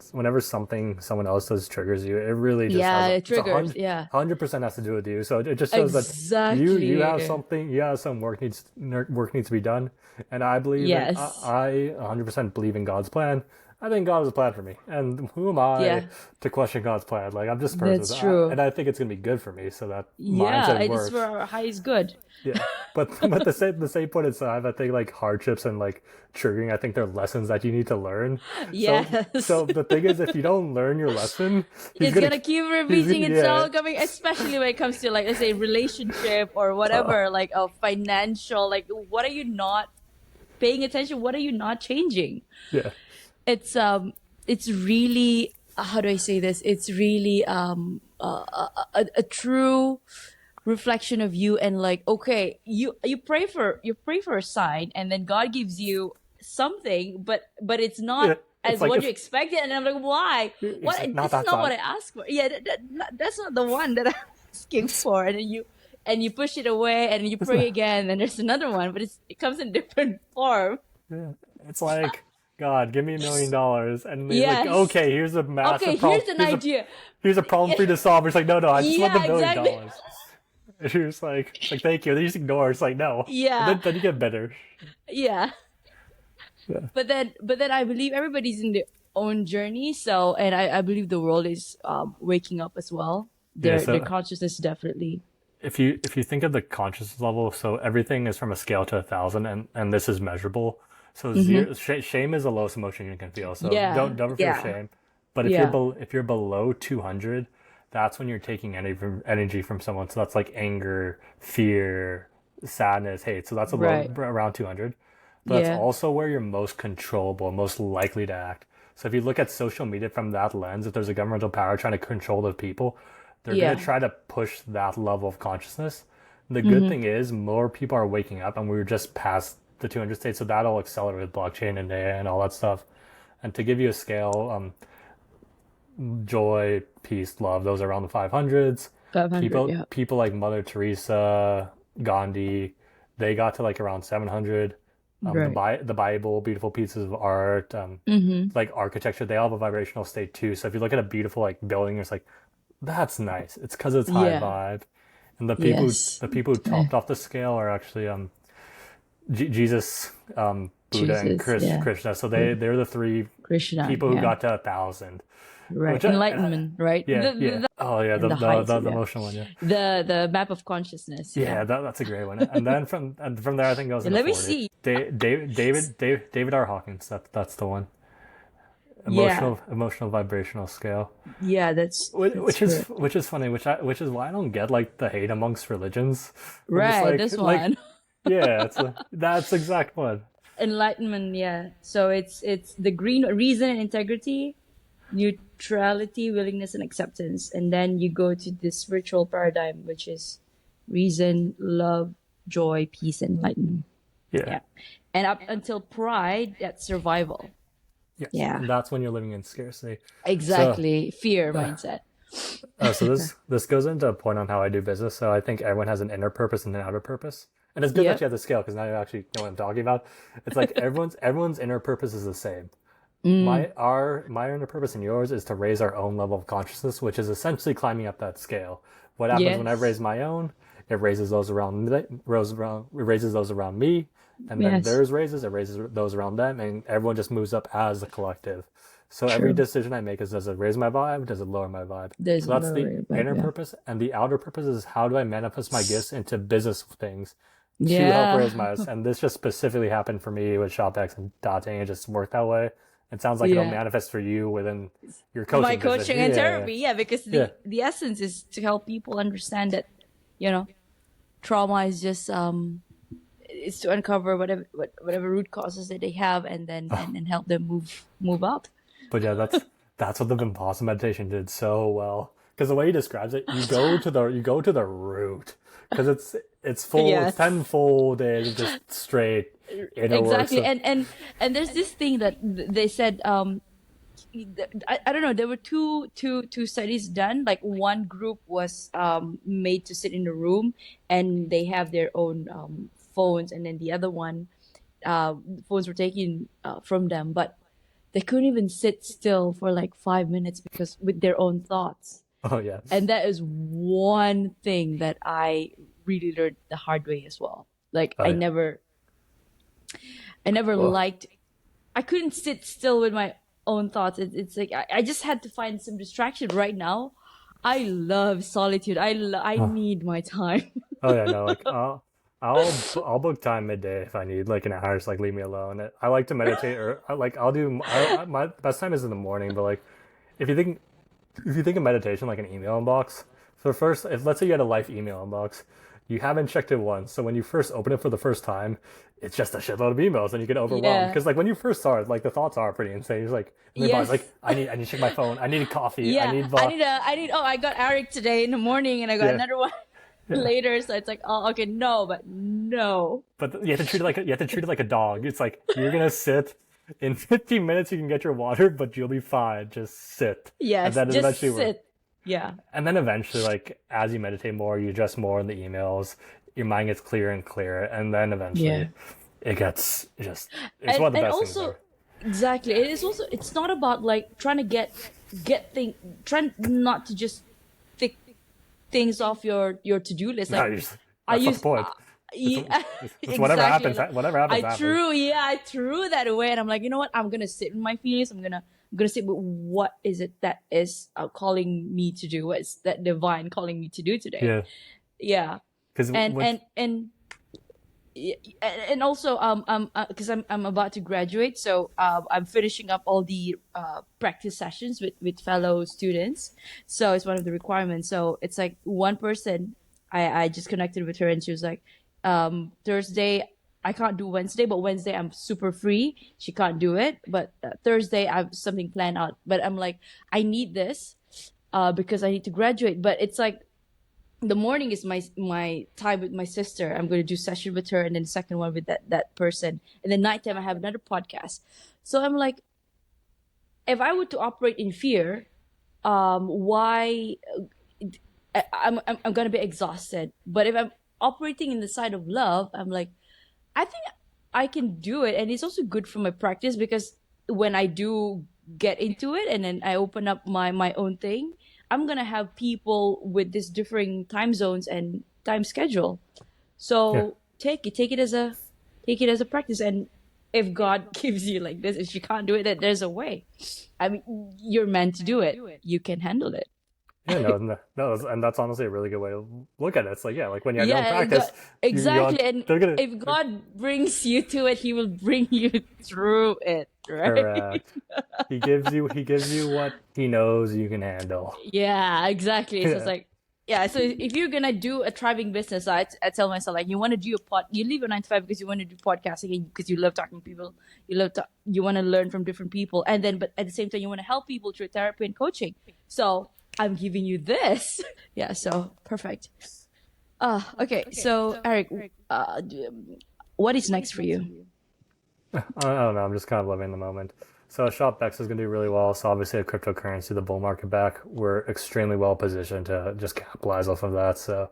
else does triggers you, it really just it triggers. 100% has to do with you. So it just shows that you have something. Some work needs to be done. And I believe I 100% believe in God's plan. I think God has a plan for me, and who am I to question God's plan? Like I'm just a person. That's true. And I think it's gonna be good for me. So that mindset works. It's for our highest good. Yeah, but the same point aside, I think like hardships and like triggering, I think they're lessons that you need to learn. Yes. So the thing is, if you don't learn your lesson, it's gonna keep repeating itself, coming, especially when it comes to like, let's say, relationship or whatever, like a financial. Like, what are you not paying attention? What are you not changing? Yeah. It's really, how do I say this? It's really a true reflection of you, and like, okay, you pray for a sign, and then God gives you something, but it's not as like what you expected, and I'm like, why? What? This is not what I asked for. Yeah, that's not the one that I'm asking for, and then you push it away, and you pray again, and there's another one, but it comes in different form. Yeah, it's like, God, give me $1 million, and he's like, okay, here's a massive problem. Here's an idea. Here's a problem for you to solve. It's like, no, I just want the $1 million. And you're just like, thank you. Then you just ignore. It's like, no. Yeah. And then you get better. Yeah. But then I believe everybody's in their own journey. So, and I believe the world is waking up as well. Their consciousness definitely. If you think of the consciousness level, so everything is from a scale to 1,000, and this is measurable. So shame is the lowest emotion you can feel. So don't feel shame. But if you're below 200, that's when you're taking energy from someone. So that's like anger, fear, sadness, hate. So that's around 200. But that's also where you're most controllable, most likely to act. So if you look at social media from that lens, if there's a governmental power trying to control the people, they're going to try to push that level of consciousness. The good thing is more people are waking up, and we're just past the 200 states. So that'll accelerate with blockchain and AI and all that stuff. And to give you a scale, joy, peace, love, those are around the 500s. People like Mother Teresa, Gandhi, they got to like around 700. Right. The Bible, beautiful pieces of art, Mm-hmm. like architecture, they all have a vibrational state too. So if you look at a beautiful like building, it's like that's nice. It's because it's high Yeah. vibe, and Yes. the people who Eh, topped off the scale are actually Jesus, Buddha, and Jesus. Yeah. Krishna. So Buddha. they're the three Krishna. people who Yeah. got to 1,000. Right. Which Enlightenment. Right. yeah, yeah. Oh yeah, And the heights. the Yeah. emotional one. Yeah, The map of consciousness. yeah. Yeah. That's a great one. And then from there, I think it goes Yeah, into let me 40. see. David R. Hawkins. That's the one. Yeah. Emotional vibrational scale. Yeah. That's correct. Which is funny. Which is why I don't get like the hate amongst religions. I'm just Right. This like one. yeah. That's the exact one. Enlightenment. Yeah. So it's the green reason and integrity, neutrality, willingness, and acceptance, and then you go to the spiritual paradigm, which is reason, love, joy, peace, and enlightenment. Yeah. Yeah. And up until pride, that's survival. Yes. Yeah. And that's when you're living in scarcity. So Exactly. Fear mindset. so this goes into a point on how I do business. So I think everyone has an inner purpose and an outer purpose, and it's good that you Yep. have the scale because now you actually know what I'm talking about. It's like everyone's inner purpose is the same. Mm, My inner purpose and yours is to raise our own level of consciousness, which is essentially climbing up that scale. What happens when I yes. raise my own? It raises those around me, it raises those around me, and then Yes. it raises those around them, and everyone just moves up as a collective. So every True. decision I make is, does it raise my vibe? Does it lower my vibe? There's So that's no the way about inner yeah. purpose, and the outer purpose is how do I manifest my gifts into business things to help Yeah. raise my. And this just specifically happened for me with ShopX and Data.ing. It just worked that way. It sounds like it'll Yeah. manifest for you within your My coaching business. coaching and therapy, yeah, because Yeah, the essence is to help people understand that, you know, trauma is just is to uncover whatever root causes that they have, and then and help them move up. but yeah, that's what the Vipassana meditation did so well. Because the way he describes it, you go to the root. Because it's Yes. tenfold and just straight inner work. Exactly. So And there's this thing that they said I don't know, there were two studies done. Like one group was made to sit in a room and they have their own phones, and then the other one phones were taken from them, but they couldn't even sit still for like 5 minutes because with their own thoughts. oh yeah, And that is one thing that I really learned the hard way as well. Like oh yeah. I never Oh, liked, I couldn't sit still with my own thoughts. It's like I just had to find some distraction right now. I love solitude. I oh, need my time. oh yeah. No, like I'll book time midday if I need like an hour. Just like leave me alone. I like to meditate, or I'll do my best time is in the morning. But like if you think if you think of meditation like an email inbox, so first, if let's say you had a life email inbox, you haven't checked it once. So when you first open it for the first time, it's just a shitload of emails, and you get overwhelmed Yeah. because like when you first start, like the thoughts are pretty insane. You're like, and your body's like, Yes. I need to check my phone. I need coffee. I Yeah. need I need, oh, I got Eric today in the morning and I got yeah, another one yeah. later. So it's like, oh, okay, no, but no. But you have to treat it like you have to treat it like a dog. It's like you're gonna sit. In 15 minutes, you can get your water, but you'll be fine. Just sit, and Yes. then Just eventually work. sit. Yeah. And then eventually, like as you meditate more, you adjust more in the emails. Your mind gets clearer and clearer, and then Yeah. eventually, it gets just. It's one of the And best things also ever. exactly, it is also, it's not about like trying to get thing trying not to just tick things off your to-do list. No, Like I that's not the use point. It's, yeah, it's whatever exactly. happens. Like, Whatever happens, happens. I threw that away, and I'm like, you know what? I'm gonna sit with my feelings. I'm gonna sit with what is it that is calling me to do? What is that divine calling me to do today? Yeah, Yeah, because and what? and and yeah, and also because I'm about to graduate, so I'm finishing up all the practice sessions with fellow students. So it's one of the requirements. So it's like one person, I just connected with her, and she was like, Thursday I can't do Wednesday, but Wednesday I'm super free. She can't do it, but Thursday I have something planned out. But I'm like, I need this because I need to graduate. But it's like the morning is my time with my sister. I'm going to do session with her, and then the second one with that person, and then nighttime I have another podcast. So I'm like, if I were to operate in fear, why I'm going to be exhausted. But if I'm operating in the side of love, I'm like, I think I can do it, and it's also good for my practice because when I do get into it and then I open up my own thing, I'm gonna have people with this differing time zones and time schedule. Yeah. So take it as a practice, and if God gives you like this, if you can't do it, then there's a way. I mean, you're meant to do it. You can handle it. Yeah, no, and that's honestly a really good way to look at it. It's like, yeah, like when you have your own Yeah, practice, you exactly. want, And they're gonna, if God brings you to it, He will bring you through it, right? correct. He gives you what he knows you can handle. Yeah, exactly. So it's Yeah. like, yeah. So if you're gonna do a thriving business, I tell myself like, you want to do a you leave your 9 to 5 because you want to do podcasting because you love talking to people, you want to learn from different people, and then but at the same time you want to help people through therapy and coaching. So I'm giving you this. Yeah. So perfect. Okay. So Eric, what is next for you? I don't know. I'm just kind of living the moment. So ShopX is going to do really well. So obviously, a cryptocurrency, the bull market back, we're extremely well positioned to just capitalize off of that. So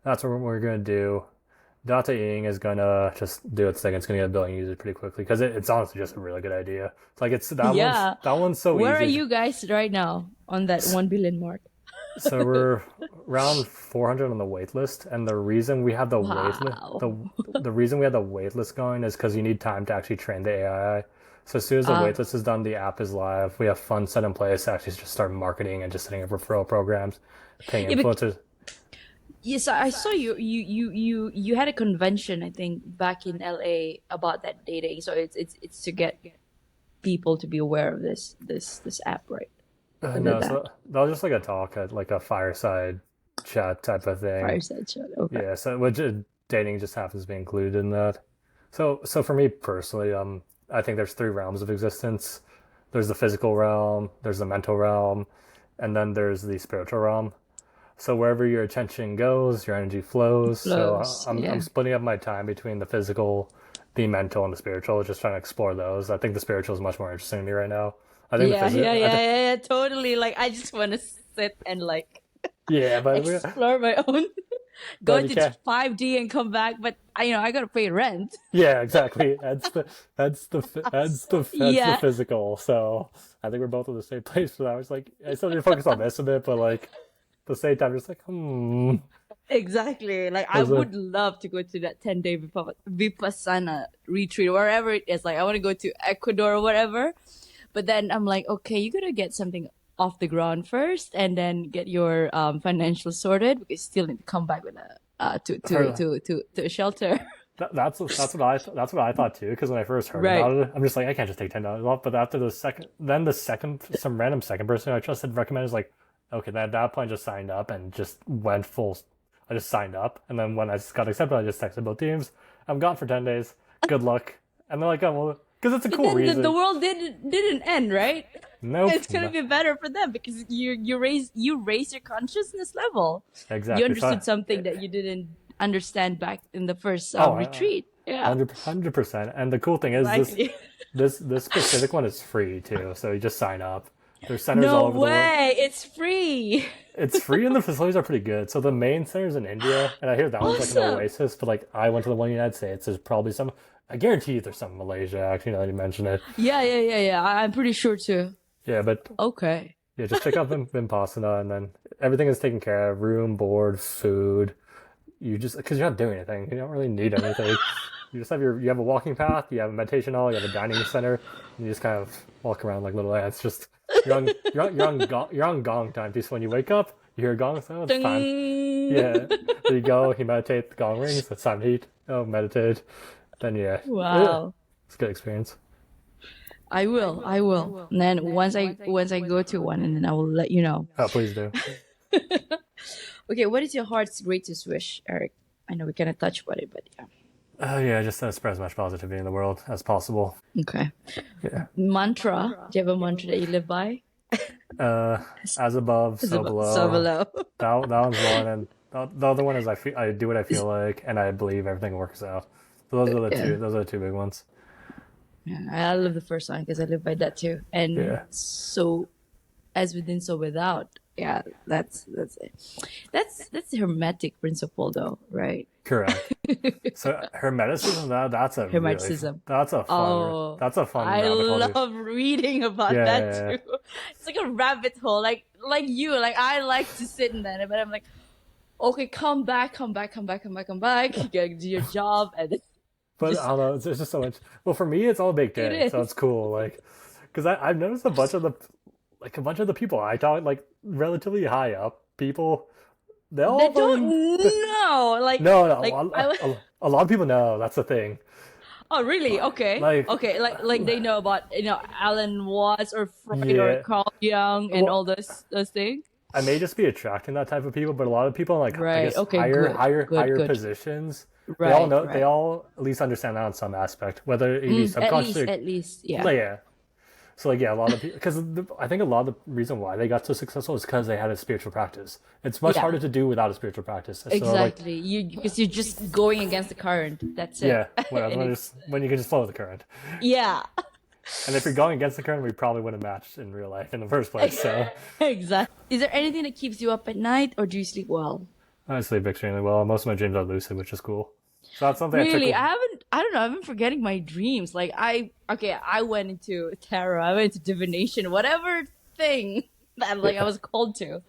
that's what we're going to do. Data.ing is going to just do its thing. It's going to get a billion users pretty quickly because it's honestly just a really good idea. It's like Yeah. that one's so Where are easy. you guys right now on that 1 billion mark? So we're around 400 on the wait list, and the reason we have the wait list, Wow. the reason we have the wait list going is because you need time to actually train the AI. So as soon as the Uh, wait list is done, the app is live. We have funds set in place to actually just start marketing and just setting up referral programs, paying yeah, but influencers. yes, I saw you had a convention, I think, back in LA about that dating. So it's to get people to be aware of this app, right? Under No, that so that was just like a talk, like a fireside chat type of thing. fireside chat. Okay. Yeah, so which dating just happens to be included in that. So for me personally, I think there's three realms of existence. There's the physical realm, there's the mental realm, and then there's the spiritual realm. So wherever your attention goes, your energy flows. So Flows. I'm Yeah. splitting up my time between the physical, the mental, and the spiritual, just trying to explore those. I think the spiritual is much more interesting to me right now. I think the Yeah, yeah, physical, yeah, yeah, yeah, totally. Like I just want to sit and like yeah, explore my own, go but you into can't. 5D and come back, but I gotta pay rent. Yeah, exactly. That's the Yeah, physical. So I think we're both in the same place for that. I was like, I still need to focus on this a bit, but like at the same time, just like, exactly. Like I was a would love to go to that 10-day Vipassana retreat, wherever it is. Like I want to go to Ecuador or whatever. But then I'm like, okay, you gotta get something off the ground first, and then get your financials sorted because you still need to come back with a her. to a shelter. That's what I thought too. Because when I first heard Right. about it, I'm just like, I can't just take $10 off. But after the second, some random second person I trusted recommended is like, okay, then at that point, I just signed up and just went full. I just signed up, and then when I just got accepted, I just texted both teams. I'm gone for 10 days. Good luck. And they're like, oh well, because it's a But cool then the reason. world didn't end, right? Nope. It's gonna be better for them because you raise your consciousnous level. You Exactly. So, understood something that you didn't understand back in the first oh, retreat. Yeah, 100%. And the cool thing is exactly. this specific one is free too. So you just sign up. There's centers all No over the world. way, it's free. It's free and the facilities are pretty good. So the main center's in India, and I hear that one's like an Awesome. oasis. But like I went to the one in the United States. There's probably some. I guarantee you there's some in Malaysia. Actually, now that you mention it. Yeah, yeah, yeah, yeah. I'm pretty sure too. Yeah, but Okay. yeah, just check out Vipassana, and then everything is taken care of: room, board, food. You just because you're not doing anything. You don't really need anything. You just have you have a walking path, you have a meditation hall, you have a dining center, and you just kind of walk around like little ants. Just you're on gong time. Just when you wake up, you hear a gong, so it's time. Ding. Yeah, there you go. You meditate. The gong rings. It's time to eat. Oh, meditate. Then yeah, Wow. it's a good experience. I will. I will. And then once I go to one, and then I will let you know. Oh, please do. Okay, what is your heart's greatest wish, Eric? I know we kind of touched about it, but yeah. Oh yeah, just spread as much positivity in the world as possible. Okay. Yeah. Mantra. Do you have a mantra that you live by? As above, so below. So below. That one's one, and the other one is I do what I feel like, and I believe everything works out. So those are the Yeah. two. Those are the two big ones. Yeah, I love the first one because I live by that too. And Yeah. so as within, so without. Yeah, that's it. That's the hermetic principle, though, right? Correct. So hermeticism, Hermeticism. Oh, that's a fun I rabbit hole to. love reading about Yeah, that yeah, too. It's like a rabbit hole, like you. Like I like to sit in that, but I'm like, okay, come back, come back, come back, come back, come back. You gotta do your job, and then but I just don't know. It's just so much. Well, for me, it's all baked it in, so it's is. cool. Like, because I've noticed a bunch of the people I talk like relatively high up people. They They all don't fucking know. no, no. Like I. A lot of people know. That's the thing. Oh, really? Okay. Like, Okay. Like they know about Alan Watts or Freud or yeah. Carl Jung and Well, all those things. I may just be attracting that type of people, but a lot of people in like I Right. guess Okay. Good. Good. higher Good. positions, they all Right. know they Right. all at least understand that on some aspect, whether it be At least. subconsciously. At least. Yeah. Like, yeah. So like yeah, a lot of people because I think a lot of the reason why they got so successful is because they had a spiritual practice. It's much Yeah. harder to do without a spiritual practice. So like Exactly. Because you're just going against the current. That's it. yeah, well, And it's when you can just follow the current. yeah. And if you're going against the current, we probably wouldn't match in real life in the first place. So Exactly. Is there anything that keeps you up at night, or do you sleep well? I sleep extremely well. Most of my dreams are lucid, which is cool. So that's something I took. Really, I don't know, I've been forgetting my dreams. Like I went into tarot, I went into divination, whatever thing that like I Yeah. was called to.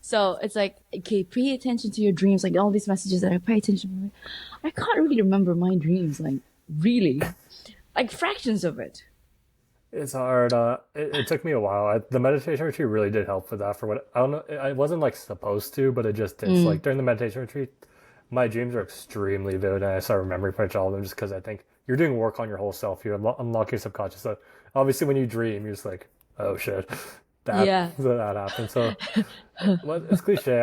So it's like, okay, pay attention to your dreams, like all these messages that I pay attention to. I can't really remember my dreams, like really. Like fractions of it. It's hard. It took me a while. The meditation retreat really did help with that. For what I don't know, I wasn't like supposed to, but it just did. So, like during the meditation retreat, my dreams are extremely vivid, and I start remembering pretty much all of them just because I think you're doing work on your whole self. You unlock your subconscious. So obviously, when you dream, you're just like, oh shit, Yeah. that happened. So well, it's cliche.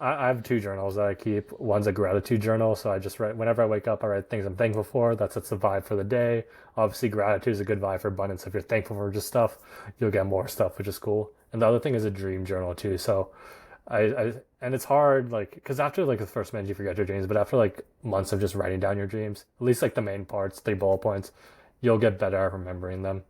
I have two journals that I keep. One's a gratitude journal, so I just write whenever I wake up. I write things I'm thankful for. That sets the vibe for the day. Obviously, gratitude is a good vibe for abundance. If you're thankful for just stuff, you'll get more stuff, which is cool. And the other thing is a dream journal too. So I and it's hard like because after like the first minute you forget your dreams, but after like months of just writing down your dreams, at least like the main parts, 3 bullet points, you'll get better at remembering them.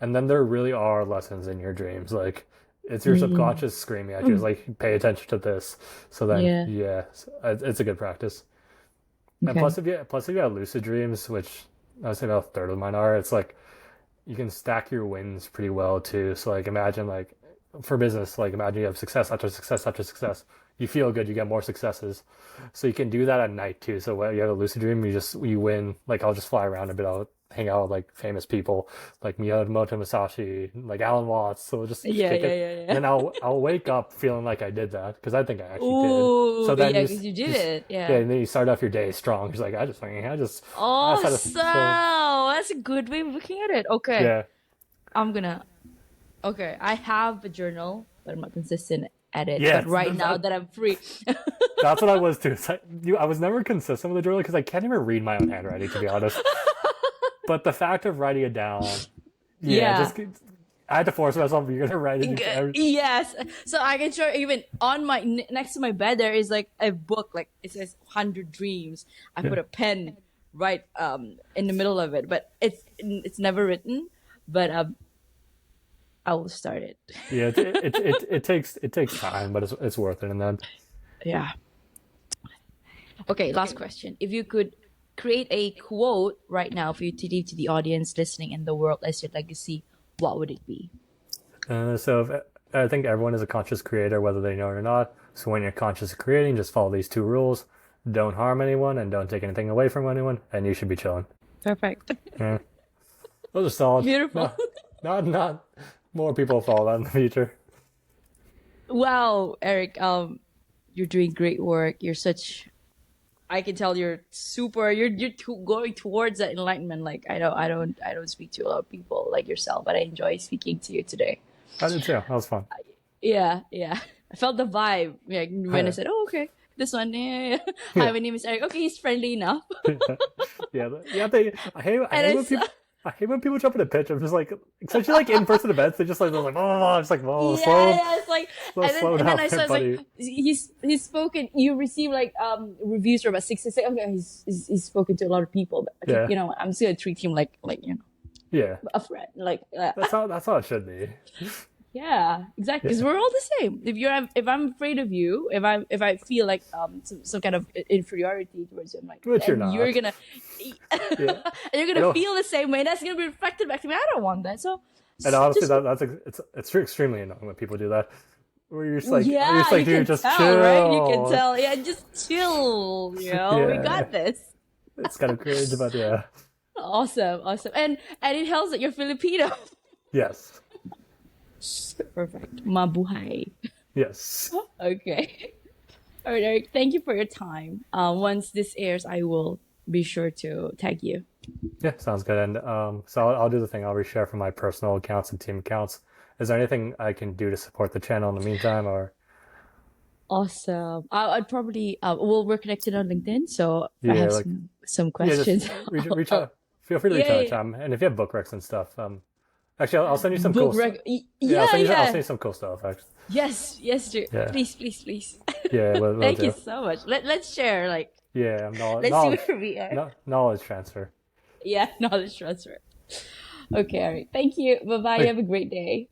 And then there really are lessons in your dreams, like it's your Mm. subconscious screaming at you, it's like pay attention to this. So then Yeah. yeah, it's a good practice. And Okay. plus if you have lucid dreams, which I would say about a third of mine are, it's like you can stack your wins pretty well too. So like imagine like for business, like imagine you have success after success after success. You feel good, you get more successes. So you can do that at night too. So when you have a lucid dream, you win. Like I'll just fly around a bit. I'll hang out with like famous people like Miyamoto Musashi, like Alan Watts. So just Yeah, kick yeah, it. yeah, And yeah. then I'll wake up feeling like I did that because I think I actually did. Ooh, So then yeah, because you did it. yeah, Yeah. and then you start off your day strong. He's like I just had a Awesome. so That's a good way of looking at it. Okay. yeah. I'm gonna. Okay. I have a journal, but I'm not consistent at it. But Yes, right now that I'm free. that's what I was too. It's like, I was never consistent with the journal because I can't even read my own handwriting, to be honest. But the fact of writing it down, yeah, Yeah. just I had to force myself. You're gonna write it. Yes. So I can show even on my next to my bed there is like a book, like it says 100 dreams. I Yeah. put a pen right in the middle of it, but it's never written. But I will start it. Yeah, it takes time, but it's worth it. And then Yeah. Okay, last question. If you could create a quote right now for you to leave to the audience listening in the world as your legacy, what would it be? I think everyone is a conscious creator, whether they know it or not. So when you're conscious of creating, just follow these two rules: don't harm anyone and don't take anything away from anyone, and you should be chilling. Perfect. Yeah, those are solid. Beautiful. No, not more people follow that in the future. Wow, Eric, you're doing great work. You're such I can tell you're super going towards that enlightenment. Like I don't speak to a lot of people like yourself, but I enjoy speaking to you today. I did too. That was fun. Yeah, yeah. I felt the vibe like when I Yeah, said, "Oh, okay, this one." Yeah, yeah. Hi, yeah, my name is Eric. Okay, he's friendly enough. yeah. Yeah, I And hate when it's people. I hate when people jump in a pitch. I'm just like, especially like in-person events, they're like, oh, it's like, oh, yeah, yeah. It's like, slow and then down I there, saw it's like buddy. he's spoken. You receive like reviews for about 66. Okay, he's spoken to a lot of people, but okay, Yeah, I'm just gonna treat him like yeah. a friend. Like That's how it should be. Yeah, exactly. Because Yeah, we're all the same. If I'm afraid of you, if I feel like some kind of inferiority towards you, I'm like, which you're and you're not. gonna, and Yeah, you're you gonna know, feel the same way. And that's gonna be reflected back to me. I don't want that. So and honestly, just it's extremely annoying when people do that. Where you're yeah, just like, you dude, can just tell, right? You can chill. tell. Yeah, just chill. We Yeah, got this. it's kind of cringe, but yeah, Awesome, awesome. And it helps that you're Filipino. yes, Perfect. Mabuhay. yes, Okay. All right, Eric. Thank you for your time. Once this airs, I will be sure to tag you. yeah, sounds good. And so I'll do the thing. I'll reshare from my personal accounts and team accounts. Is there anything I can do to support the channel in the meantime, or Awesome. I'd probably we're connected on LinkedIn, so if I yeah, have like some yeah, just questions, reach out. Feel free to yeah, reach yeah, out, yeah. Cham. And if you have book recs and stuff, actually, I'll send you some Book cool stuff. rec. Yeah, Yeah, I'll send yeah. you some cool stuff. Actually, Yes, yes, dear. yeah, Please, please, please. yeah, we'll Thank you do. so much. Let's share. Like, Yeah, let's see where we are. knowledge transfer. Yeah, knowledge transfer. Okay, all right. Thank you. Bye bye. You Okay, have a great day.